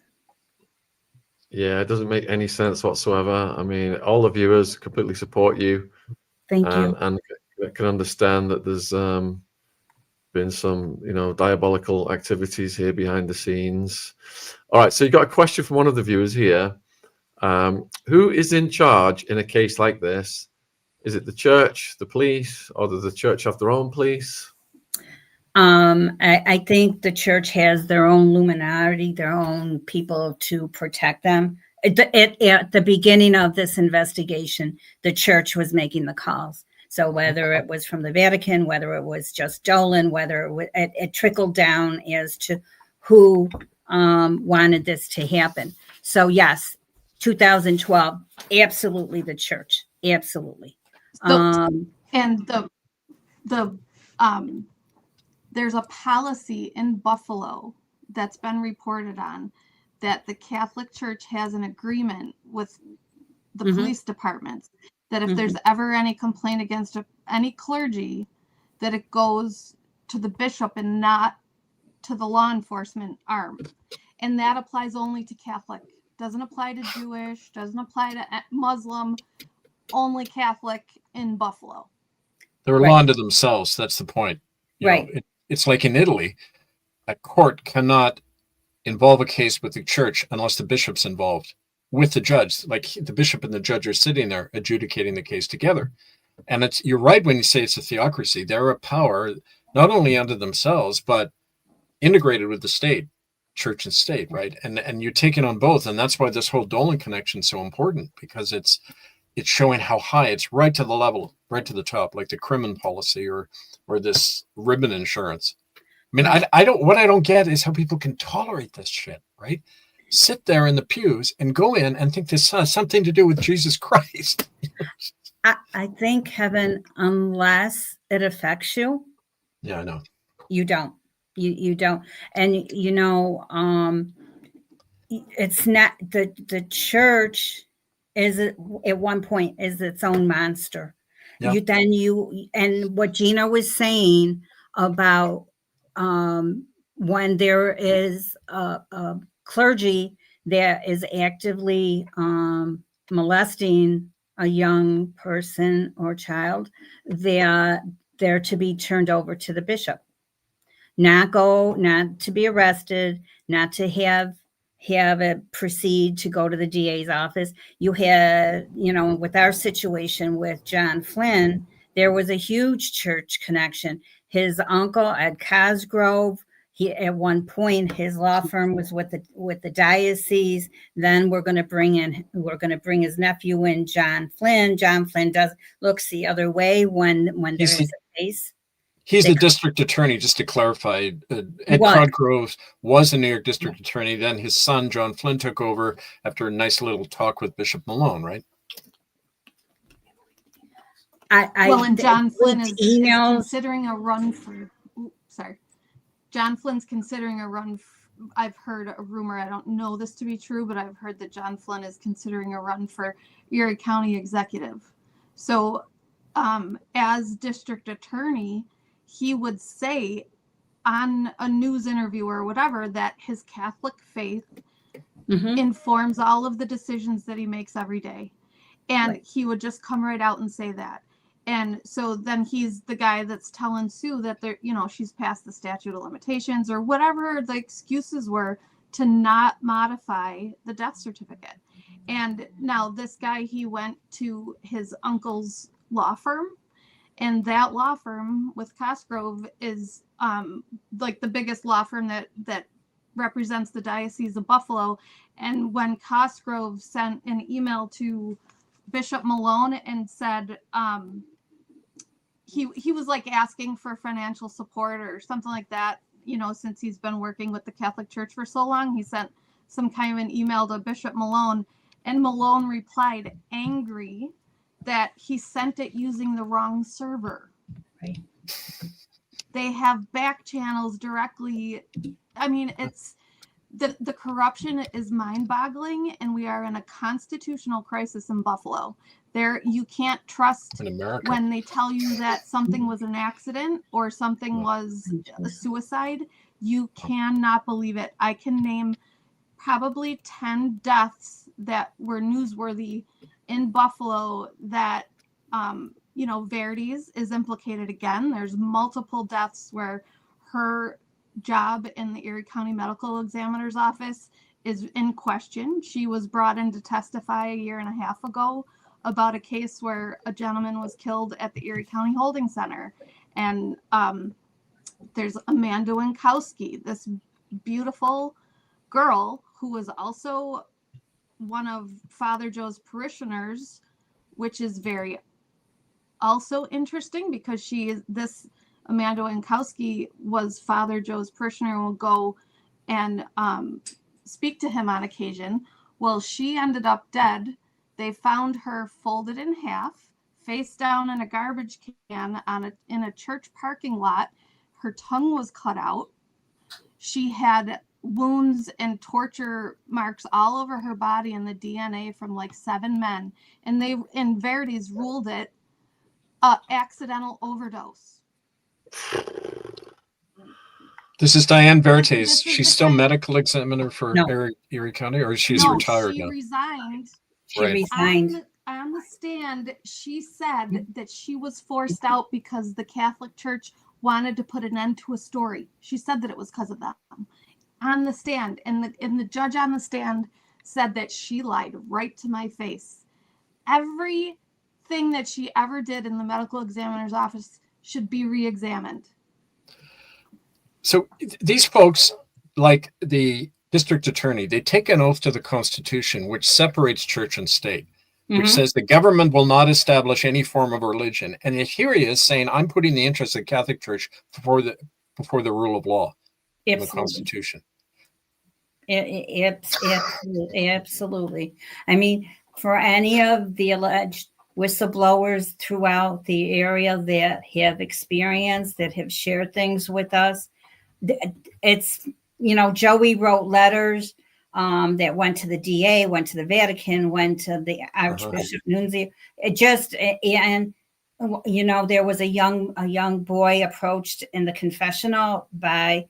Yeah, it doesn't make any sense whatsoever. I mean, all the viewers completely support you. Thank you. And can understand that there's been some, diabolical activities here behind the scenes. All right, so you got a question from one of the viewers here. Who is in charge in a case like this? Is it the church, the police, or does the church have their own police? I think the church has their own luminati, their own people to protect them. At the beginning of this investigation, the church was making the calls. So whether it was from the Vatican, whether it was just Dolan, whether it trickled down as to who wanted this to happen. So yes, 2012, absolutely the church, absolutely. And there's a policy in Buffalo that's been reported on that the Catholic Church has an agreement with the police departments that if there's ever any complaint against any clergy, that it goes to the bishop and not to the law enforcement arm. And that applies only to Catholic. Doesn't apply to Jewish, doesn't apply to Muslim, only Catholic in Buffalo. They're law unto themselves. That's the point. It's like in Italy, a court cannot involve a case with the church unless the bishop's involved. with the judge, like the bishop and the judge are sitting there adjudicating the case together. And you're right when you say it's a theocracy. They're a power not only unto themselves, but integrated with the state, church and state, right? And you're taking on both. And that's why this whole Dolan connection is so important, because it's showing how high it's right to the level, right to the top, like the Crimin policy or this ribbon insurance. I mean, I don't get is how people can tolerate this shit, right? Sit there in the pews and go in and think this has something to do with Jesus Christ. I think, Kevin, unless it affects you. Yeah, I know. You don't. You don't. And, it's not the church is at one point is its own monster. Yeah. And what Gina was saying about when there is a clergy that is actively molesting a young person or child, they're to be turned over to the bishop, not to be arrested, not to have it proceed to go to the DA's office. You had, with our situation with John Flynn, there was a huge church connection. His uncle at Cosgrove, at one point his law firm was with the diocese. Then we're going to bring his nephew in, John Flynn. John Flynn looks the other way when there is a case. He's the district attorney, just to clarify. Ed Codgrove was a New York district attorney. Then his son, John Flynn, took over after a nice little talk with Bishop Malone, right? And John Flynn is considering a run for... John Flynn's considering a run. I've heard a rumor. I don't know this to be true, but I've heard that John Flynn is considering a run for Erie County executive. So as district attorney, he would say on a news interview or whatever that his Catholic faith informs all of the decisions that he makes every day. And he would just come right out and say that. And so then he's the guy that's telling Sue that she's past the statute of limitations or whatever the excuses were to not modify the death certificate. And now this guy, he went to his uncle's law firm, and that law firm with Cosgrove is like the biggest law firm that represents the Diocese of Buffalo. And when Cosgrove sent an email to Bishop Malone and said he was like asking for financial support or something like that, since he's been working with the Catholic Church for so long, he sent some kind of an email to Bishop Malone, and Malone replied angry that he sent it using the wrong server. Right. They have back channels directly. I mean, it's the corruption is mind-boggling, and we are in a constitutional crisis in Buffalo. You can't trust when they tell you that something was an accident or something was a suicide. You cannot believe it. I can name probably 10 deaths that were newsworthy in Buffalo that, Verdes is implicated again. There's multiple deaths where her job in the Erie County Medical Examiner's office is in question. She was brought in to testify a year and a half ago about a case where a gentleman was killed at the Erie County Holding Center. And there's Amanda Winkowski, this beautiful girl who was also one of Father Joe's parishioners, which is very also interesting because Amanda Winkowski was Father Joe's parishioner and will go and speak to him on occasion. Well, she ended up dead. They found her folded in half, face down in a garbage can in a church parking lot. Her tongue was cut out. She had wounds and torture marks all over her body and the DNA from like 7 men. And Verdes ruled it accidental overdose. This is Diane Vertes. She's still medical examiner for Erie County, or she's retired now? She resigned. She resigned. On the stand, she said that she was forced out because the Catholic Church wanted to put an end to a story. She said that it was because of them. On the stand, and the judge on the stand said that she lied right to my face. Everything that she ever did in the medical examiner's office should be re-examined. So these folks, like the district attorney, they take an oath to the Constitution, which separates church and state, which says the government will not establish any form of religion. And here he is saying, I'm putting the interests of the Catholic Church before the rule of law in the Constitution. Absolutely. I mean, for any of the alleged whistleblowers throughout the area that have experienced, that have shared things with us, it's, Joey wrote letters that went to the DA, went to the Vatican, went to the Archbishop Nunzio. There was a young boy approached in the confessional by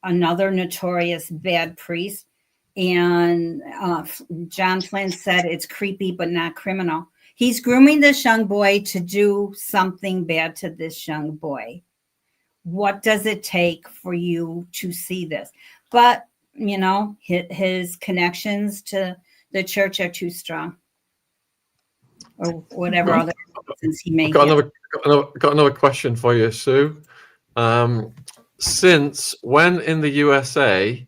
another notorious bad priest, and John Flynn said it's creepy but not criminal. He's grooming this young boy to do something bad to this young boy. What does it take for you to see this? But his connections to the church are too strong, or whatever other reasons he may got another question for you, Sue. Since when in the USA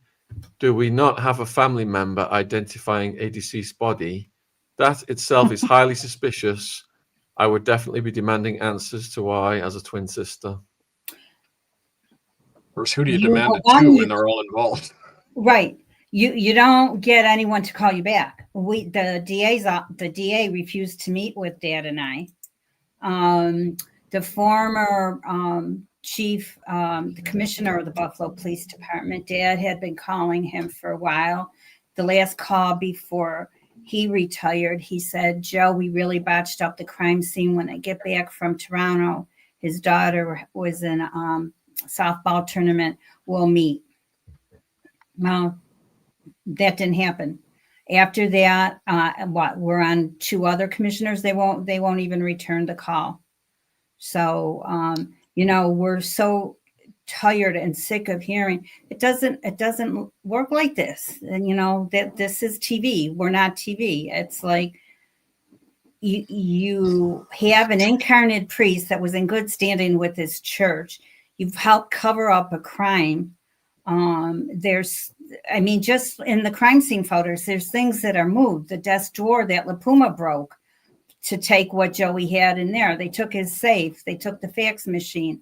do we not have a family member identifying a deceased body? That itself is highly suspicious. I would definitely be demanding answers to why as a twin sister. Of course, who do you demand it to when they're all involved? Right. You don't get anyone to call you back. The DA refused to meet with Dad and I. The former chief, the commissioner of the Buffalo Police Department, Dad had been calling him for a while. The last call before he retired, he said, Joe, we really botched up the crime scene. When I get back from Toronto, his daughter was in a softball tournament. We'll meet. Well, that didn't happen. After that, we're on 2 other commissioners. They won't even return the call. So, we're so tired and sick of hearing it doesn't work like this. And that this is TV. We're not TV. It's like you have an incarnate priest that was in good standing with his church. You've helped cover up a crime. Just in the crime scene photos, there's things that are moved. The desk drawer that La Puma broke to take what Joey had in there. They took his safe. They took the fax machine.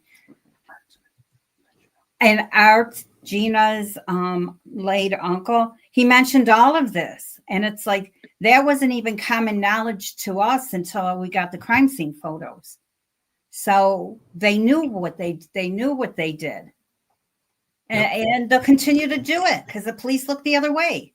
And Gina's late uncle, he mentioned all of this. And it's like, that wasn't even common knowledge to us until we got the crime scene photos. So they knew what they did. And they'll continue to do it because the police look the other way.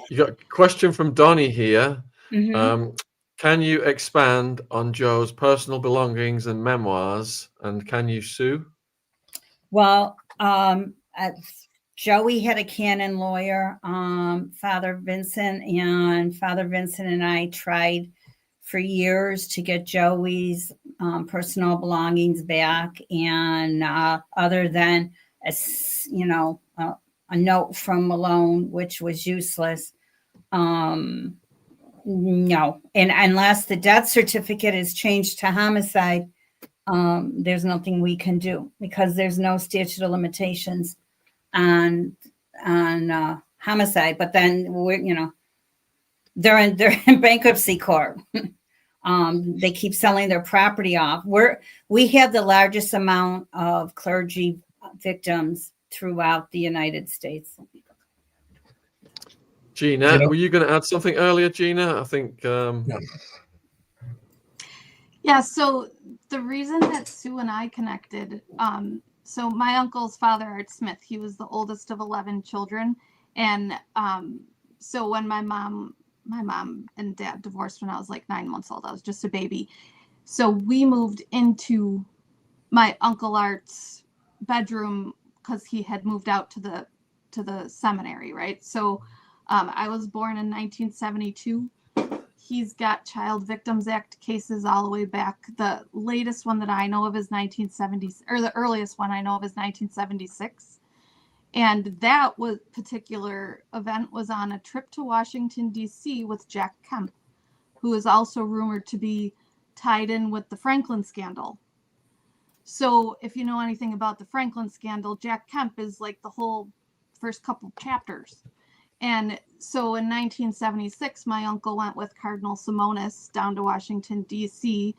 You got a question from Donnie here. Mm-hmm. Can you expand on Joe's personal belongings and memoirs? And can you sue? Well, Joey had a canon lawyer, Father Vincent, and Father Vincent and I tried for years to get Joey's personal belongings back. And other than a note from Malone, which was useless. No. And unless the death certificate is changed to homicide, there's nothing we can do because there's no statute of limitations on homicide. But then they're in bankruptcy court. They keep selling their property off. We have the largest amount of clergy victims throughout the United States. Gina, were you going to add something earlier, Gina? I think. Yeah, so the reason that Sue and I connected, so my uncle's father, Art Smith, he was the oldest of 11 children. And so when my mom and dad divorced when I was like 9 months old, I was just a baby. So we moved into my Uncle Art's bedroom because he had moved out to the seminary, right? So I was born in 1972. He's got Child Victims Act cases all the way back. The latest one that I know of is 1970, or the earliest one I know of is 1976. And that was particular event was on a trip to Washington, D.C. with Jack Kemp, who is also rumored to be tied in with the Franklin scandal. So if you know anything about the Franklin scandal, Jack Kemp is like the whole first couple chapters. And so in 1976, my uncle went with Cardinal Simonis down to Washington, D.C.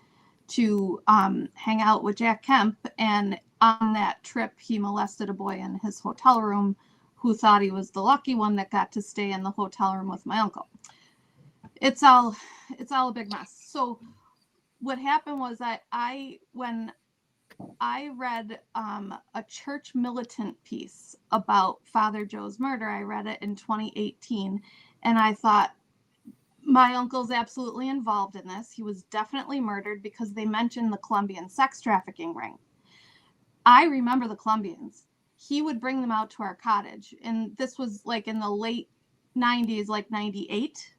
to hang out with Jack Kemp. And on that trip, he molested a boy in his hotel room who thought he was the lucky one that got to stay in the hotel room with my uncle. It's all a big mess. So what happened was when I read a church militant piece about Father Joe's murder. I read it in 2018, and I thought, my uncle's absolutely involved in this. He was definitely murdered because they mentioned the Colombian sex trafficking ring. I remember the Colombians. He would bring them out to our cottage, and this was like in the late 90s, like 98,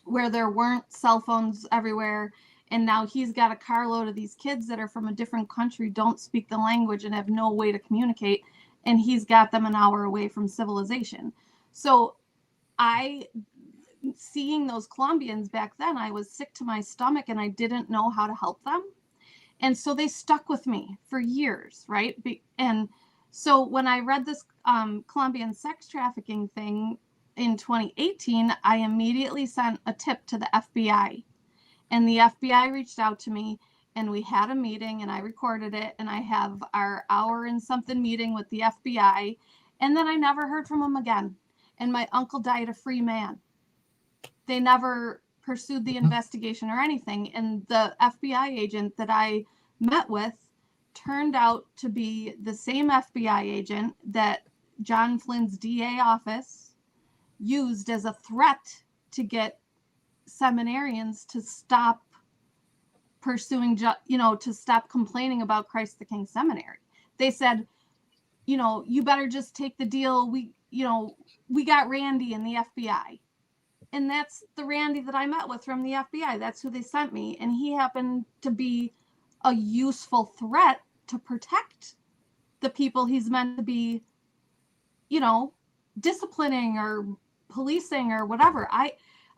where there weren't cell phones everywhere. And now he's got a carload of these kids that are from a different country, don't speak the language, and have no way to communicate. And he's got them an hour away from civilization. So seeing those Colombians back then, I was sick to my stomach and I didn't know how to help them. And so they stuck with me for years, right? And so when I read this Colombian sex trafficking thing in 2018, I immediately sent a tip to the FBI. And the FBI reached out to me, and we had a meeting, and I recorded it, and I have our hour and something meeting with the FBI, and then I never heard from him again. And my uncle died a free man. They never pursued the investigation or anything. And the FBI agent that I met with turned out to be the same FBI agent that John Flynn's DA office used as a threat to get seminarians to stop pursuing, to stop complaining about Christ the King Seminary. They said, you better just take the deal. We got Randy in the FBI. And that's the Randy that I met with from the FBI. That's who they sent me. And he happened to be a useful threat to protect the people he's meant to be, disciplining or policing or whatever.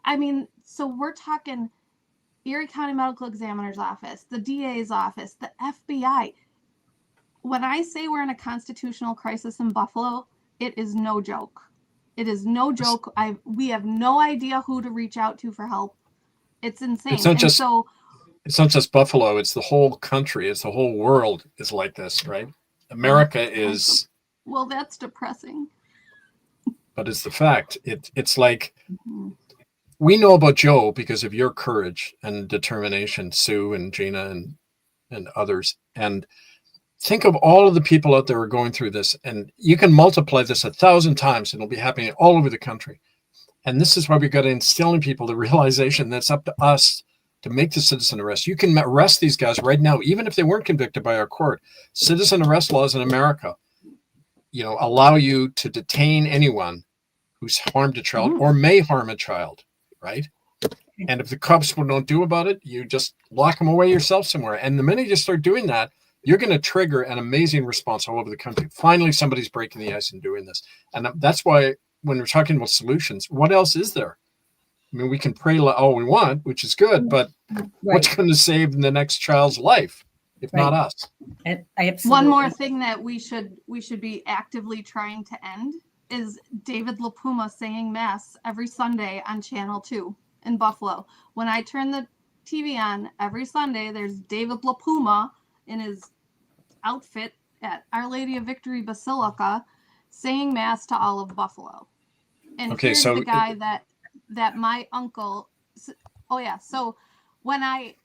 I mean, so we're talking Erie County Medical Examiner's Office, the DA's office, the FBI. When I say we're in a constitutional crisis in Buffalo, it is no joke. It is no joke. We have no idea who to reach out to for help. It's insane. It's not just Buffalo. It's the whole country. It's the whole world is like this, right? America is. Well, that's depressing. But it's the fact. It's like. Mm-hmm. We know about Joe because of your courage and determination, Sue and Gina and others. And think of all of the people out there who are going through this. And you can multiply this 1,000 times and it'll be happening all over the country. And this is why we've got to instill in people the realization that it's up to us to make the citizen arrest. You can arrest these guys right now, even if they weren't convicted by our court. Citizen arrest laws in America, allow you to detain anyone who's harmed a child or may harm a child. Right. And if the cops don't do about it, you just lock them away yourself somewhere. And the minute you start doing that, you're going to trigger an amazing response all over the country. Finally, somebody's breaking the ice and doing this. And that's why when we're talking about solutions, what else is there? I mean, we can pray all we want, which is good, but what's going to save the next child's life, if not us? One more thing that we should be actively trying to end is David LaPuma saying mass every Sunday on Channel 2 in Buffalo. When I turn the TV on every Sunday, there's David LaPuma in his outfit at Our Lady of Victory Basilica saying mass to all of Buffalo. And here's the guy that my uncle. Oh yeah. So when I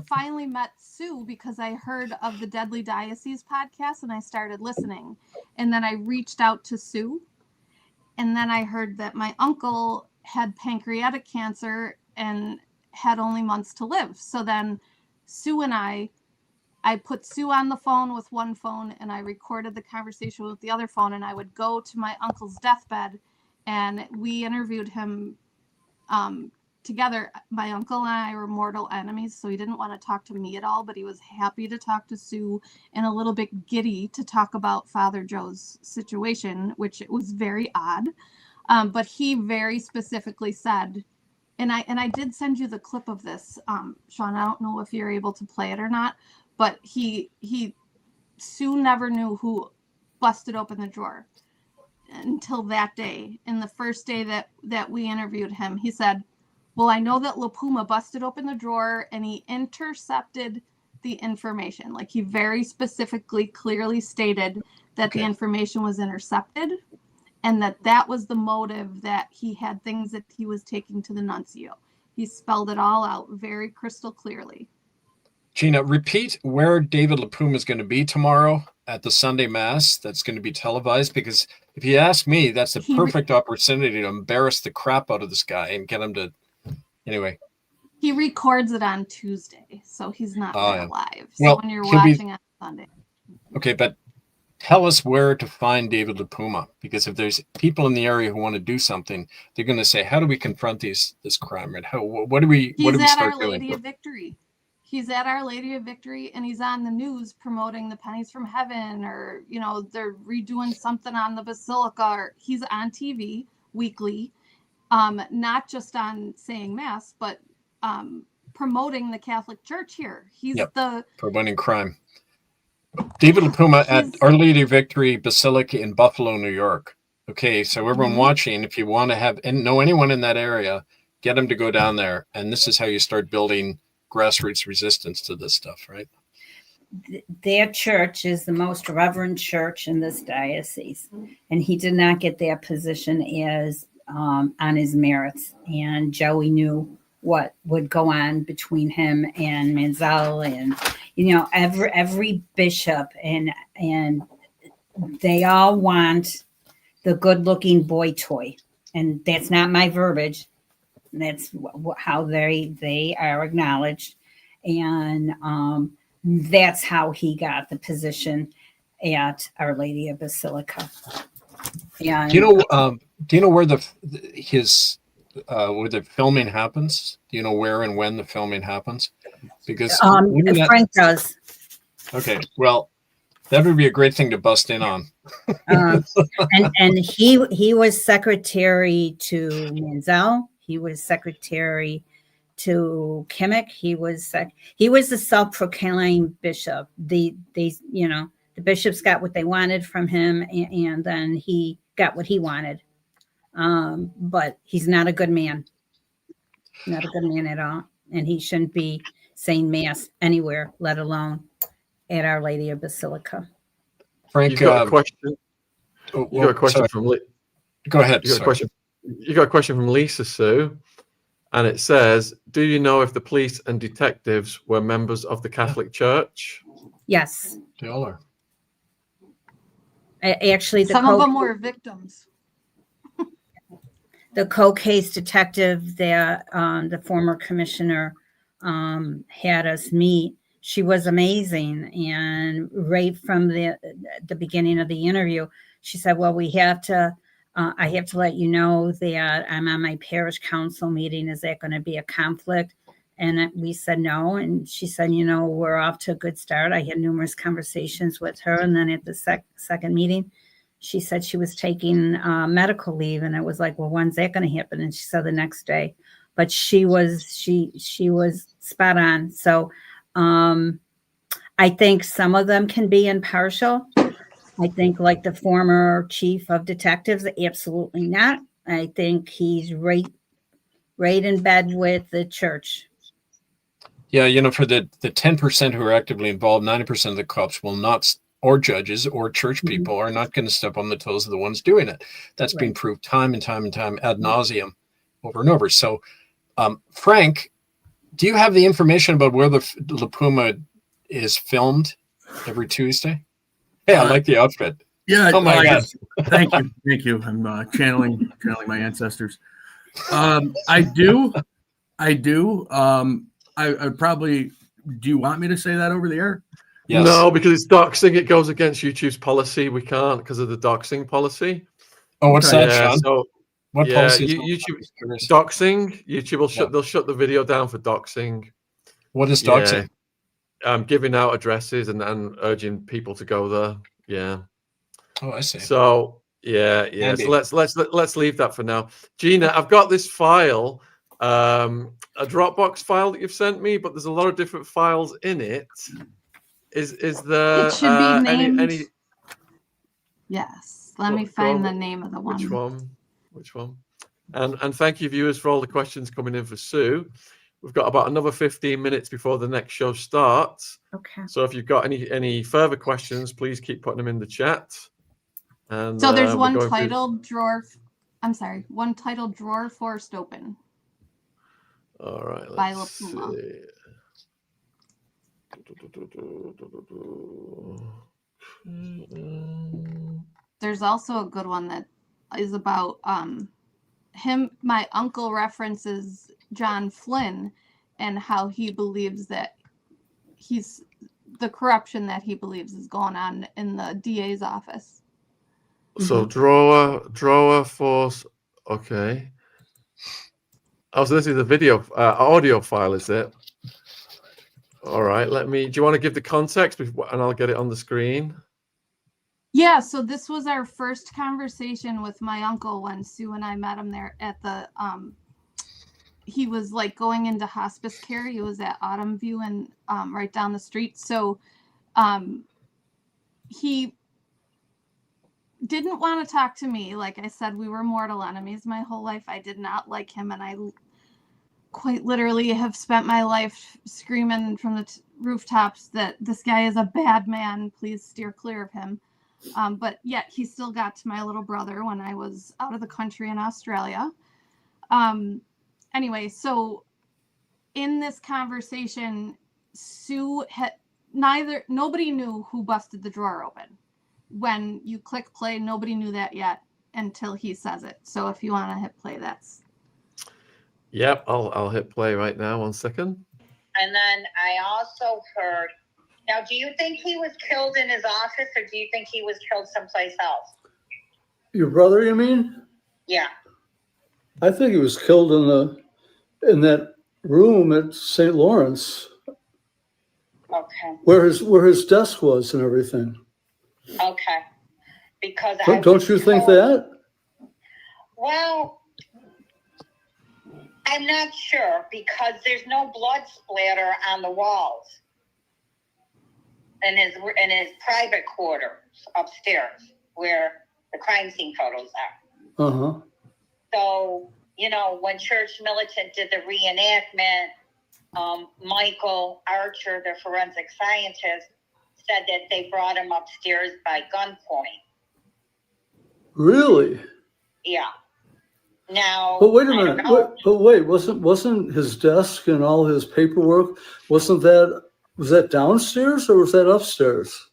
finally met Sue because I heard of the Deadly Diocese podcast and I started listening. And then I reached out to Sue. And then I heard that my uncle had pancreatic cancer and had only months to live. So then Sue and I put Sue on the phone with one phone and I recorded the conversation with the other phone. And I would go to my uncle's deathbed and we interviewed him together, my uncle and I were mortal enemies, so he didn't want to talk to me at all, but he was happy to talk to Sue and a little bit giddy to talk about Father Joe's situation, which it was very odd. But he very specifically said, and I did send you the clip of this, Sean. I don't know if you're able to play it or not, but Sue never knew who busted open the drawer until that day. And the first day that we interviewed him, he said, well, I know that La Puma busted open the drawer and he intercepted the information. Like, he very specifically, clearly stated that the information was intercepted and that was the motive, that he had things that he was taking to the nuncio. He spelled it all out very crystal clearly. Gina, repeat where David La Puma is going to be tomorrow at the Sunday Mass that's going to be televised, because if you ask me, that's the perfect opportunity to embarrass the crap out of this guy and get him to... Anyway. He records it on Tuesday, so he's not there live. So well, when you're watching on Sunday. Okay, but tell us where to find David La Puma, because if there's people in the area who want to do something, they're going to say, how do we confront this crime? Right? What do we start doing? He's at Our Lady of Victory. He's at Our Lady of Victory, and he's on the news promoting the Pennies from Heaven, or, you know, they're redoing something on the Basilica, or he's on TV weekly, not just on saying Mass, but promoting the Catholic Church here. He's preventing crime. David La Puma at Our Lady of Victory Basilica in Buffalo, New York. Okay, so everyone watching, if you want to have and know anyone in that area, get them to go down there, and this is how you start building grassroots resistance to this stuff, right? Their church is the most reverend church in this diocese, and he did not get that position as on his merits. And Joey knew what would go on between him and Menzel, and every bishop, and they all want the good-looking boy toy, and that's not my verbiage. That's how they are acknowledged, and that's how he got the position at Our Lady of Basilica. And do you know where the filming happens? Do you know where and when the filming happens? Because Frank does. Okay, well, that would be a great thing to bust in on. And he was secretary to Menzel. He was secretary to Kimmich. He was the self-proclaimed bishop. The bishops got what they wanted from him, and then he got what he wanted. But he's not a good man. Not a good man at all. And he shouldn't be saying Mass anywhere, let alone at Our Lady of Basilica. Frank, you got a question? You got a question from Lee. Go ahead. You got a question from Lisa Sue, and it says, do you know if the police and detectives were members of the Catholic Church? Yes. They all are. Actually, some of them were victims. The cold case detective that the former commissioner had us meet, she was amazing. And right from the beginning of the interview, she said, well, I have to let you know that I'm on my parish council meeting. Is that going to be a conflict? And we said no. And she said, we're off to a good start. I had numerous conversations with her. And then at the second meeting, she said she was taking medical leave. And it was like, well, when's that going to happen? And she said the next day. But she was spot on. So I think some of them can be impartial. I think like the former chief of detectives, absolutely not. I think he's right in bed with the church. Yeah, for the 10% who are actively involved, 90% of the cops will not, or judges or church people are not going to step on the toes of the ones doing it. That's been proved time and time and time ad nauseum over and over. So, Frank, do you have the information about where the La Puma is filmed every Tuesday? Hey, I like the outfit. Yeah. Oh my God. Thank you. I'm channeling my ancestors. I do. I probably. Do you want me to say that over the air? Yes. No, because it's doxing. It goes against YouTube's policy. We can't because of the doxing policy. Oh, what's that, Sean? What Yeah, policy is YouTube I'm just curious. doxing. YouTube will Yeah. they'll shut the video down for doxing. What is Yeah. doxing? Giving out addresses and urging people to go there. Yeah. Oh, I see. So yeah. Handy. So let's leave that for now. Gina, I've got this file, a Dropbox file that you've sent me, but there's a lot of different files in it. Is there It should be named. any? Yes. Let me Go find on. the name of the one. Which one? And thank you, viewers, for all the questions coming in for Sue. We've got about another 15 minutes before the next show starts. Okay. So if you've got any further questions, please keep putting them in the chat. And So there's we're one going through- titled drawer. I'm sorry, one titled drawer forced open. All right. By Let's LaPuma. see. There's also a good one that is about him. My uncle references John Flynn and how he believes that he's the corruption that he believes is going on in the DA's office. So drawer force. Okay. Oh, so this is a video, audio file, is it? All right. Do you want to give the context before, and I'll get it on the screen? Yeah, so this was our first conversation with my uncle when Sue and I met him there at the he was like going into hospice care. He was at Autumn View and right down the street. So he didn't want to talk to me. Like I said, we were mortal enemies my whole life. I did not like him, and I quite literally have spent my life screaming from the rooftops that this guy is a bad man. Please steer clear of him. But yet he still got to my little brother when I was out of the country in Australia. Anyway, so in this conversation, Sue had nobody knew who busted the drawer open. When you click play, nobody knew that yet until he says it. So if you want to hit play, that's. Yep, I'll hit play right now. 1 second. And then I also heard. Now, do you think he was killed in his office, or do you think he was killed someplace else? Your brother, you mean? Yeah. I think he was killed in that room at St. Lawrence, Okay. where his desk was and everything. Okay. Because Don't you think that? Well, I'm not sure because there's no blood splatter on the walls in his private quarters upstairs where the crime scene photos are. Uh-huh. So, when Church Militant did the reenactment, Michael Archer, the forensic scientist, said that they brought him upstairs by gunpoint. Really? Yeah. Now, But wait a minute. Wait, wasn't his desk and all his paperwork, was that downstairs or was that upstairs?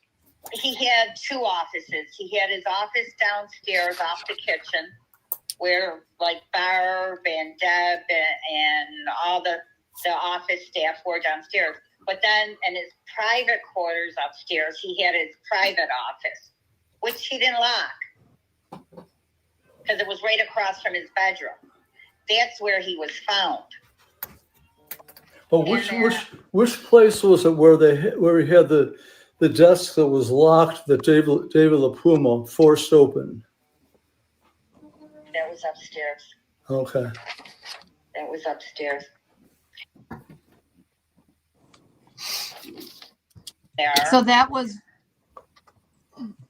He had two offices. He had his office downstairs off the kitchen where like Barb and Deb and all the office staff were downstairs. But then in his private quarters upstairs, he had his private office, which he didn't lock because it was right across from his bedroom. That's where he was found. But which place was it where he had the desk that was locked that David LaPuma forced open? That was upstairs. Okay. That was upstairs. There. So that was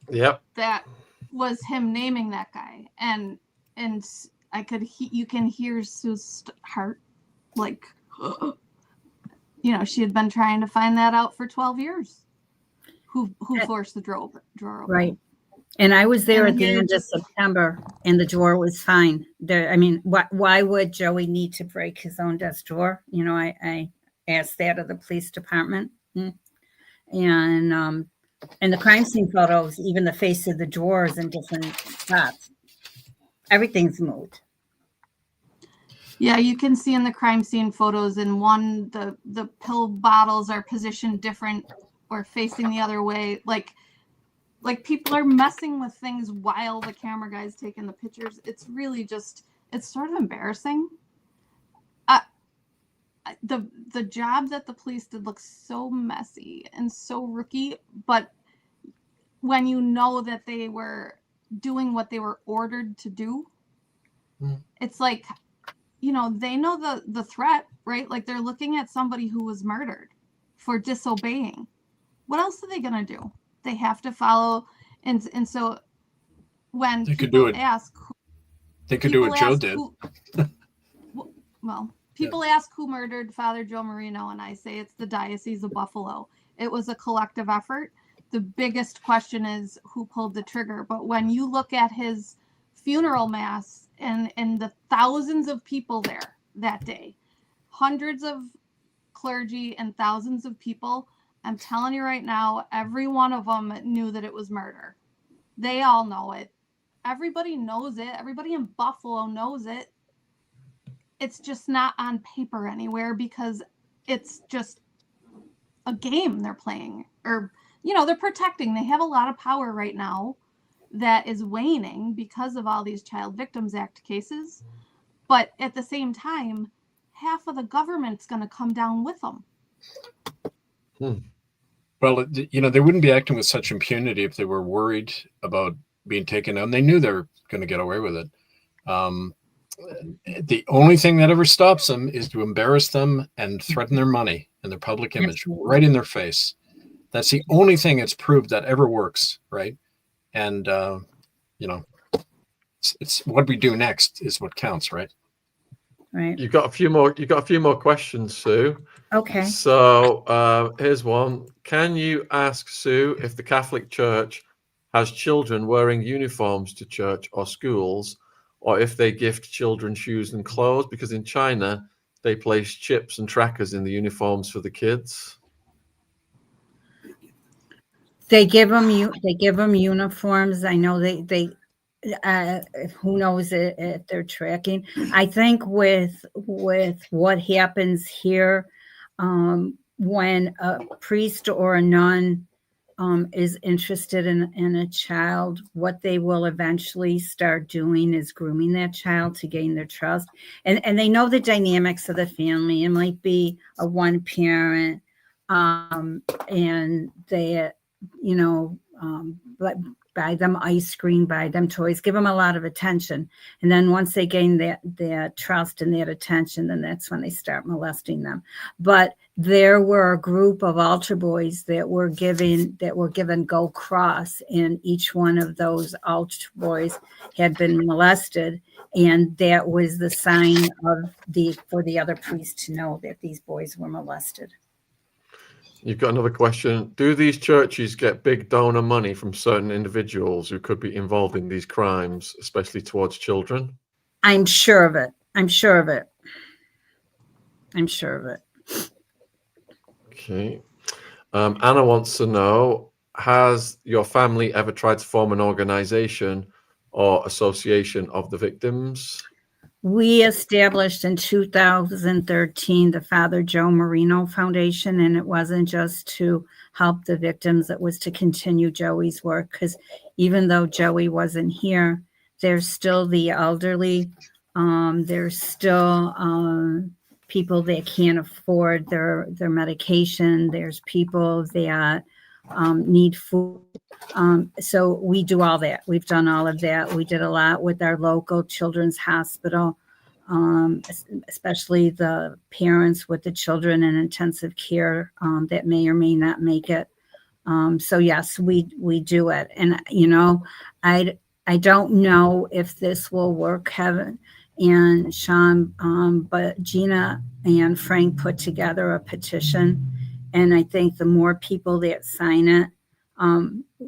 Yep. him naming that guy, and I could you can hear Sue's heart, like, she had been trying to find that out for 12 years. Who forced the drawer open? Right. And I was there And at the here end of just- September, and the drawer was fine. Why would Joey need to break his own desk drawer? I asked that of the police department. And the crime scene photos, even the face of the drawers in different spots, everything's moved. Yeah, you can see in the crime scene photos, in one, the pill bottles are positioned different or facing the other way. Like people are messing with things while the camera guy's taking the pictures. It's really just it's sort of embarrassing. The job that the police did looks so messy and so rookie, but when you know that they were doing what they were ordered to do, it's like, you know, they know the threat, right? Like they're looking at somebody who was murdered for disobeying. What else are they gonna do? They have to follow, and so when They could do people it. ask, They could do what Joe ask did. well, people ask who murdered Father Joe Moreno, and I say it's the Diocese of Buffalo. It was a collective effort. The biggest question is who pulled the trigger. But when you look at his funeral mass and the thousands of people there that day, hundreds of clergy and thousands of people, I'm telling you right now, every one of them knew that it was murder. They all know it. Everybody knows it. Everybody in Buffalo knows it. It's just not on paper anywhere because it's just a game they're playing, or, you know, they're protecting. They have a lot of power right now that is waning because of all these Child Victims Act cases. But at the same time, half of the government's going to come down with them. Well, you know, they wouldn't be acting with such impunity if they were worried about being taken down. They knew they were going to get away with it. The only thing that ever stops them is to embarrass them and threaten their money and their public image right in their face. That's the only thing it's proved that ever works, right? And you know, it's what we do next is what counts, right? Right. You've got a few more questions, Sue. Okay. So here's one. Can you ask Sue if the Catholic Church has children wearing uniforms to church or schools, or if they gift children shoes and clothes? Because in China, they place chips and trackers in the uniforms for the kids. They give them uniforms. I know they who knows if they're tracking. I think with what happens here, when a priest or a nun is interested in a child, what they will eventually start doing is grooming that child to gain their trust. And they know the dynamics of the family. It might be a one parent, and they, you know, buy them ice cream, buy them toys, give them a lot of attention. And then once they gain that trust and that attention, then that's when they start molesting them. But there were a group of altar boys that were given Go Cross, and each one of those altar boys had been molested. And that was the sign for the other priests to know that these boys were molested. You've got another question. Do these churches get big donor money from certain individuals who could be involved in these crimes, especially towards children? I'm sure of it. Okay. Anna wants to know, has your family ever tried to form an organization or association of the victims? We established in 2013 the Father Joe Moreno Foundation, and it wasn't just to help the victims, it was to continue Joey's work, because even though Joey wasn't here, there's still the elderly, there's still people that can't afford their medication, there's people that need food. So we do all that. We've done all of that. We did a lot with our local children's hospital, especially the parents with the children in intensive care that may or may not make it. So yes, we do it. And, you know, I don't know if this will work, Kevin and Sean, but Gina and Frank put together a petition. And I think the more people that sign it,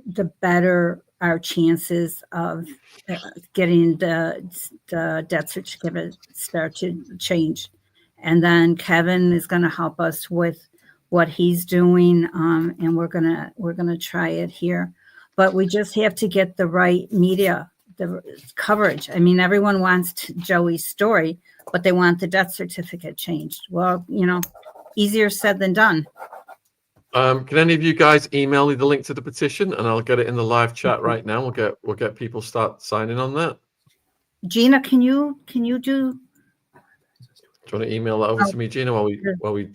the better our chances of getting the death certificate start to change. And then Kevin is going to help us with what he's doing, and we're gonna try it here. But we just have to get the right media, the coverage. I mean, everyone wants Joey's story, but they want the death certificate changed. Well, you know, easier said than done. Can any of you guys email me the link to the petition, and I'll get it in the live chat right now. We'll get people start signing on that. Gina, can you do? Do you want to email that over to me, Gina, while we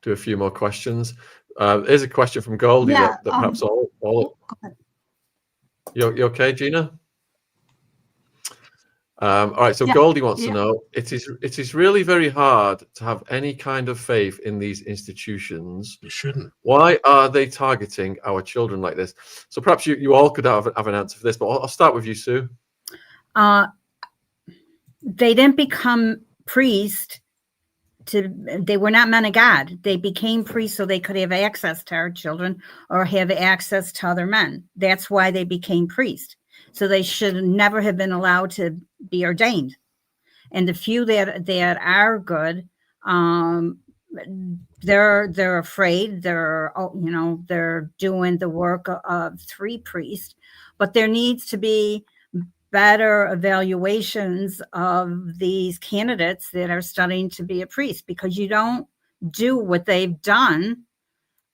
do a few more questions? Here's a question from Goldie Yeah, that perhaps all. Go ahead. You okay, Gina? All right. So Yeah, Goldie wants to yeah. know: it is really very hard to have any kind of faith in these institutions. You shouldn't. Why are they targeting our children like this? So perhaps you all could have an answer for this, but I'll start with you, Sue. They didn't become priests they were not men of God. They became priests so they could have access to our children or have access to other men. That's why they became priests. So they should never have been allowed to be ordained. And the few that are good, they're afraid. They're doing the work of 3 priests, but there needs to be better evaluations of these candidates that are studying to be a priest, because you don't do what they've done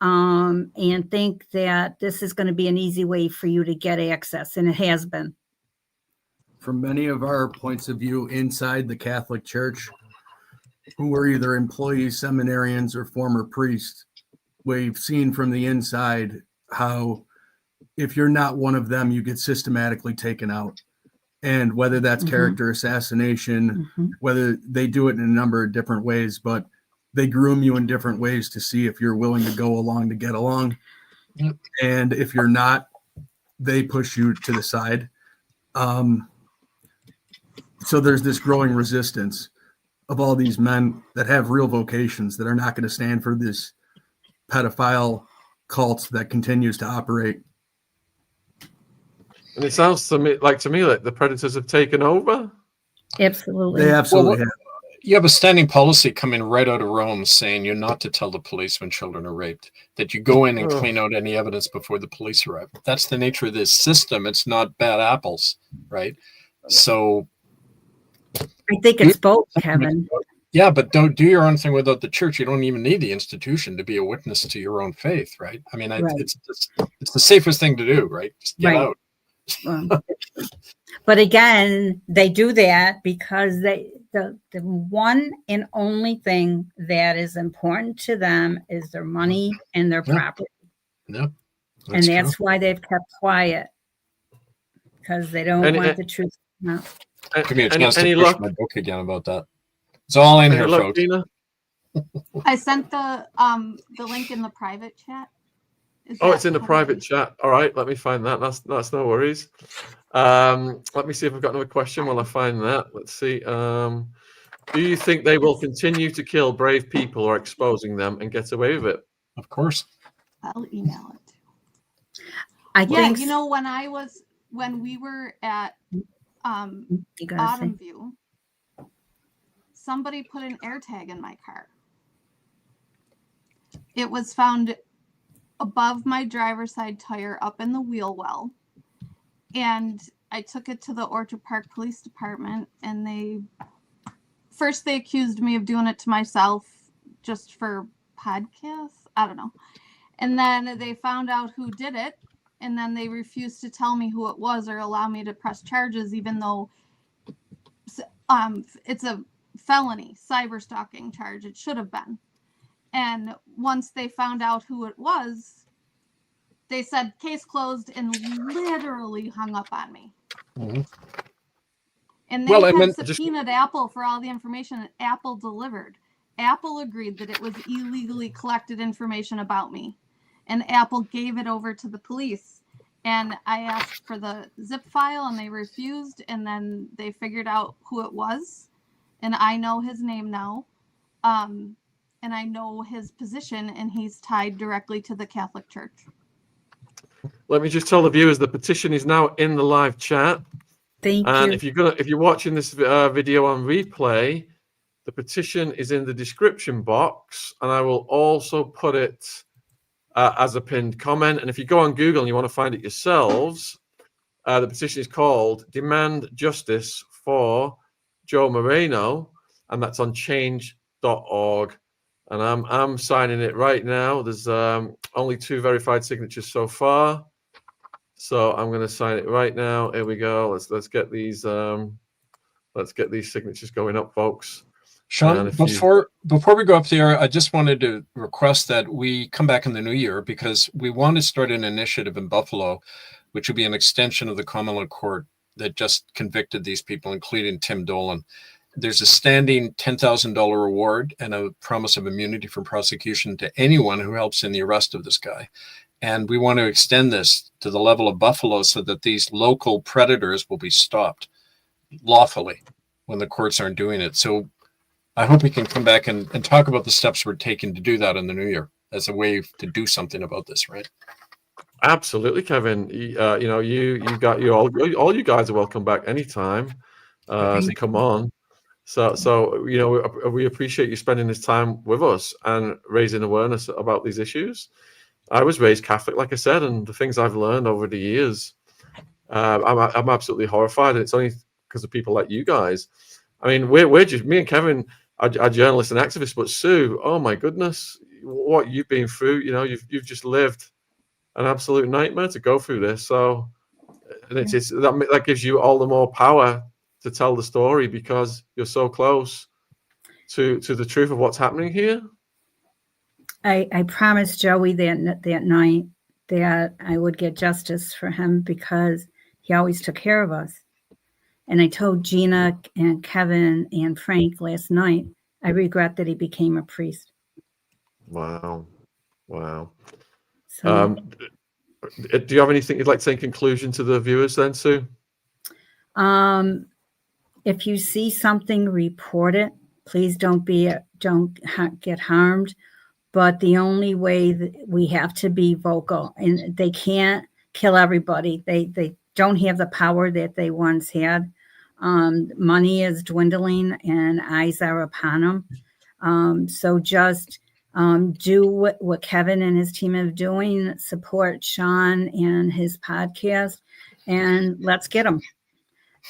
and think that this is going to be an easy way for you to get access, and it has been. From many of our points of view inside the Catholic Church, who were either employees, seminarians, or former priests, we've seen from the inside how if you're not one of them, you get systematically taken out. And whether that's character assassination, whether they do it in a number of different ways, but they groom you in different ways to see if you're willing to go along to get along. Yep. And if you're not, they push you to the side. So there's this growing resistance of all these men that have real vocations that are not going to stand for this pedophile cult that continues to operate. And it sounds to me like the predators have taken over. Absolutely. They absolutely have. You have a standing policy coming right out of Rome saying you're not to tell the police when children are raped, that you go in and clean out any evidence before the police arrive. That's the nature of this system. It's not bad apples, right? So I think it's both, Kevin. yeah, but don't do your own thing without the church. You don't even need the institution to be a witness to your own faith, right? I mean, Right. it's the safest thing to do, right? Just get Right. out. But again, they do that because the one and only thing that is important to them is their money and their Yep. property. Yep. And that's why they've kept quiet, because they don't want the truth to come out. Give me a chance to any push luck? my book again about that. It's all in here, Look, folks. Gina? I sent the link in the private chat. It's in the private chat. All right, let me find that. That's no worries. Let me see if I've got another question while I find that. Let's see. Do you think they will continue to kill brave people or exposing them and get away with it? Of course. I'll email it. I Yeah, think you know, when we were at you gotta say. Autumn View, somebody put an AirTag in my car. It was found above my driver's side tire up in the wheel well. And I took it to the Orchard Park Police Department, and they accused me of doing it to myself just for podcasts. I don't know. And then they found out who did it, and then they refused to tell me who it was or allow me to press charges, even though it's a felony cyber stalking charge. It should have been. And once they found out who it was, they said case closed and literally hung up on me. Mhm. And they had subpoenaed Apple for all the information, and Apple delivered. Apple agreed that it was illegally collected information about me, and Apple gave it over to the police. And I asked for the zip file, and they refused, and then they figured out who it was. And I know his name now. And I know his position, and he's tied directly to the Catholic Church. Let me just tell the viewers the petition is now in the live chat. Thank And you. if you're watching this video on replay, the petition is in the description box, and I will also put it as a pinned comment. And if you go on Google and you want to find it yourselves, the petition is called "Demand Justice for Joe Moreno," and that's on change.org. And I'm signing it right now. There's only 2 verified signatures so far. So I'm going to sign it right now. Here we go. Let's get these signatures going up, folks. Sean, before we go up there, I just wanted to request that we come back in the new year, because we want to start an initiative in Buffalo, which would be an extension of the common law court that just convicted these people, including Tim Dolan. There's a standing $10,000 reward and a promise of immunity from prosecution to anyone who helps in the arrest of this guy. And we want to extend this to the level of Buffalo so that these local predators will be stopped lawfully when the courts aren't doing it. So I hope we can come back and talk about the steps we're taking to do that in the new year as a way to do something about this, right? Absolutely, Kevin. You know, all you guys are welcome back anytime to come on. So you know, we appreciate you spending this time with us and raising awareness about these issues. I was raised Catholic, like I said, and the things I've learned over the years, I'm absolutely horrified. And it's only because of people like you guys. I mean, we're just, me and Kevin are journalists and activists, but Sue, oh my goodness, what you've been through, you know, you've just lived an absolute nightmare to go through this. So, and it's that gives you all the more power to tell the story because you're so close to the truth of what's happening here. I promised Joey that night that I would get justice for him because he always took care of us. And I told Gina and Kevin and Frank last night, I regret that he became a priest. Wow. So, do you have anything you'd like to say in conclusion to the viewers then, Sue? if you see something, report it. Please don't get harmed. But the only way that we have to be vocal, and they can't kill everybody. They don't have the power that they once had. Money is dwindling and eyes are upon them. So just do what Kevin and his team are doing, support Sean and his podcast, and let's get them.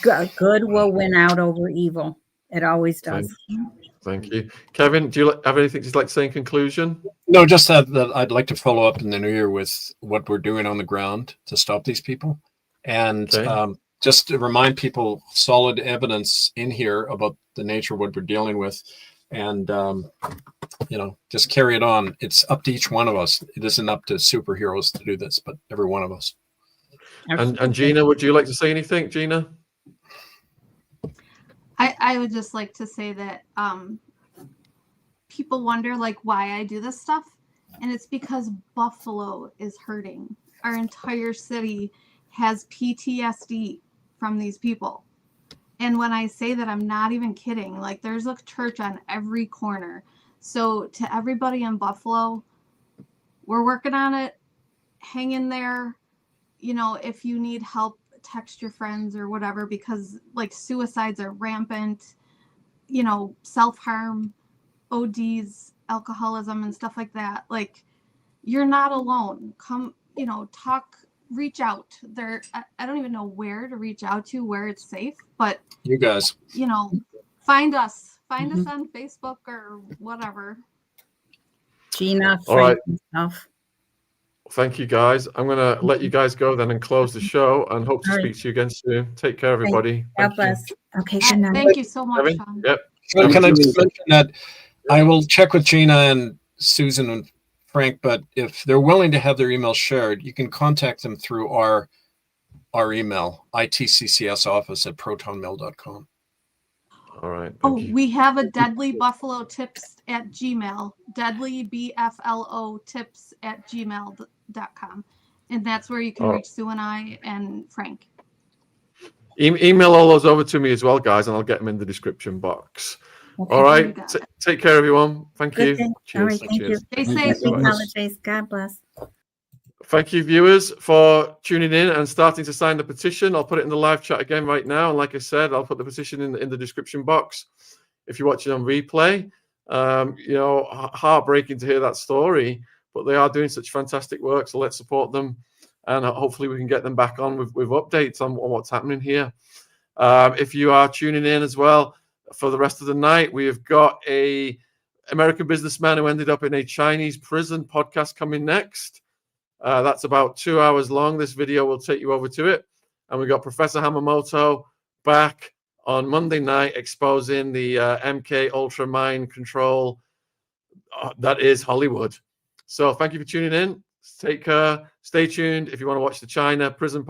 Good will win out over evil. It always does. Thank you. Kevin, do you have anything you'd like to say in conclusion? No, just that I'd like to follow up in the new year with what we're doing on the ground to stop these people. And just to remind people, solid evidence in here about the nature of what we're dealing with. And, just carry it on. It's up to each one of us. It isn't up to superheroes to do this, but every one of us. And Gina, would you like to say anything, Gina? I would just like to say that people wonder why I do this stuff, and it's because Buffalo is hurting. Our entire city has PTSD from these people. And when I say that, I'm not even kidding. There's a church on every corner. So to everybody in Buffalo, we're working on it. Hang in there. If you need help, text your friends or whatever, because suicides are rampant, self-harm, ODs, alcoholism and stuff like that. You're not alone. Come, talk, reach out there. I don't even know where to reach out to, where it's safe, but you guys, find us on Facebook or whatever. Gina, all right. Stuff. Thank you, guys. I'm going to let you guys go then and close the show and hope to speak to you again soon. Take care, everybody. God bless. Okay, good night. Thank you so much, Sean. Yep. So can I just mention that I will check with Gina and Susan and Frank, but if they're willing to have their email shared, you can contact them through our email, itcccsoffice@protonmail.com. All right. We have a Deadly Buffalo Tips at Gmail, Deadly BFLO Tips at gmail.com. And that's where you can reach Sue and I and Frank. Email all those over to me as well, guys, and I'll get them in the description box. Okay, all right. Take care, everyone. Thank you. Cheers. All right, thank you. Stay safe. Holidays. God bless. Thank you, viewers, for tuning in and starting to sign the petition. I'll put it in the live chat again right now. And like I said, I'll put the petition in the description box. If you're watching on replay, heartbreaking to hear that story, but they are doing such fantastic work. So let's support them. And hopefully we can get them back on with updates on what's happening here. If you are tuning in as well for the rest of the night, we have got a American businessman who ended up in a Chinese prison podcast coming next. That's about 2 hours long. This video will take you over to it. And we got Professor Hamamoto back on Monday night exposing the MK Ultra mind control that is Hollywood. So thank you for tuning in. Take care. Stay tuned if you want to watch the China prison podcast.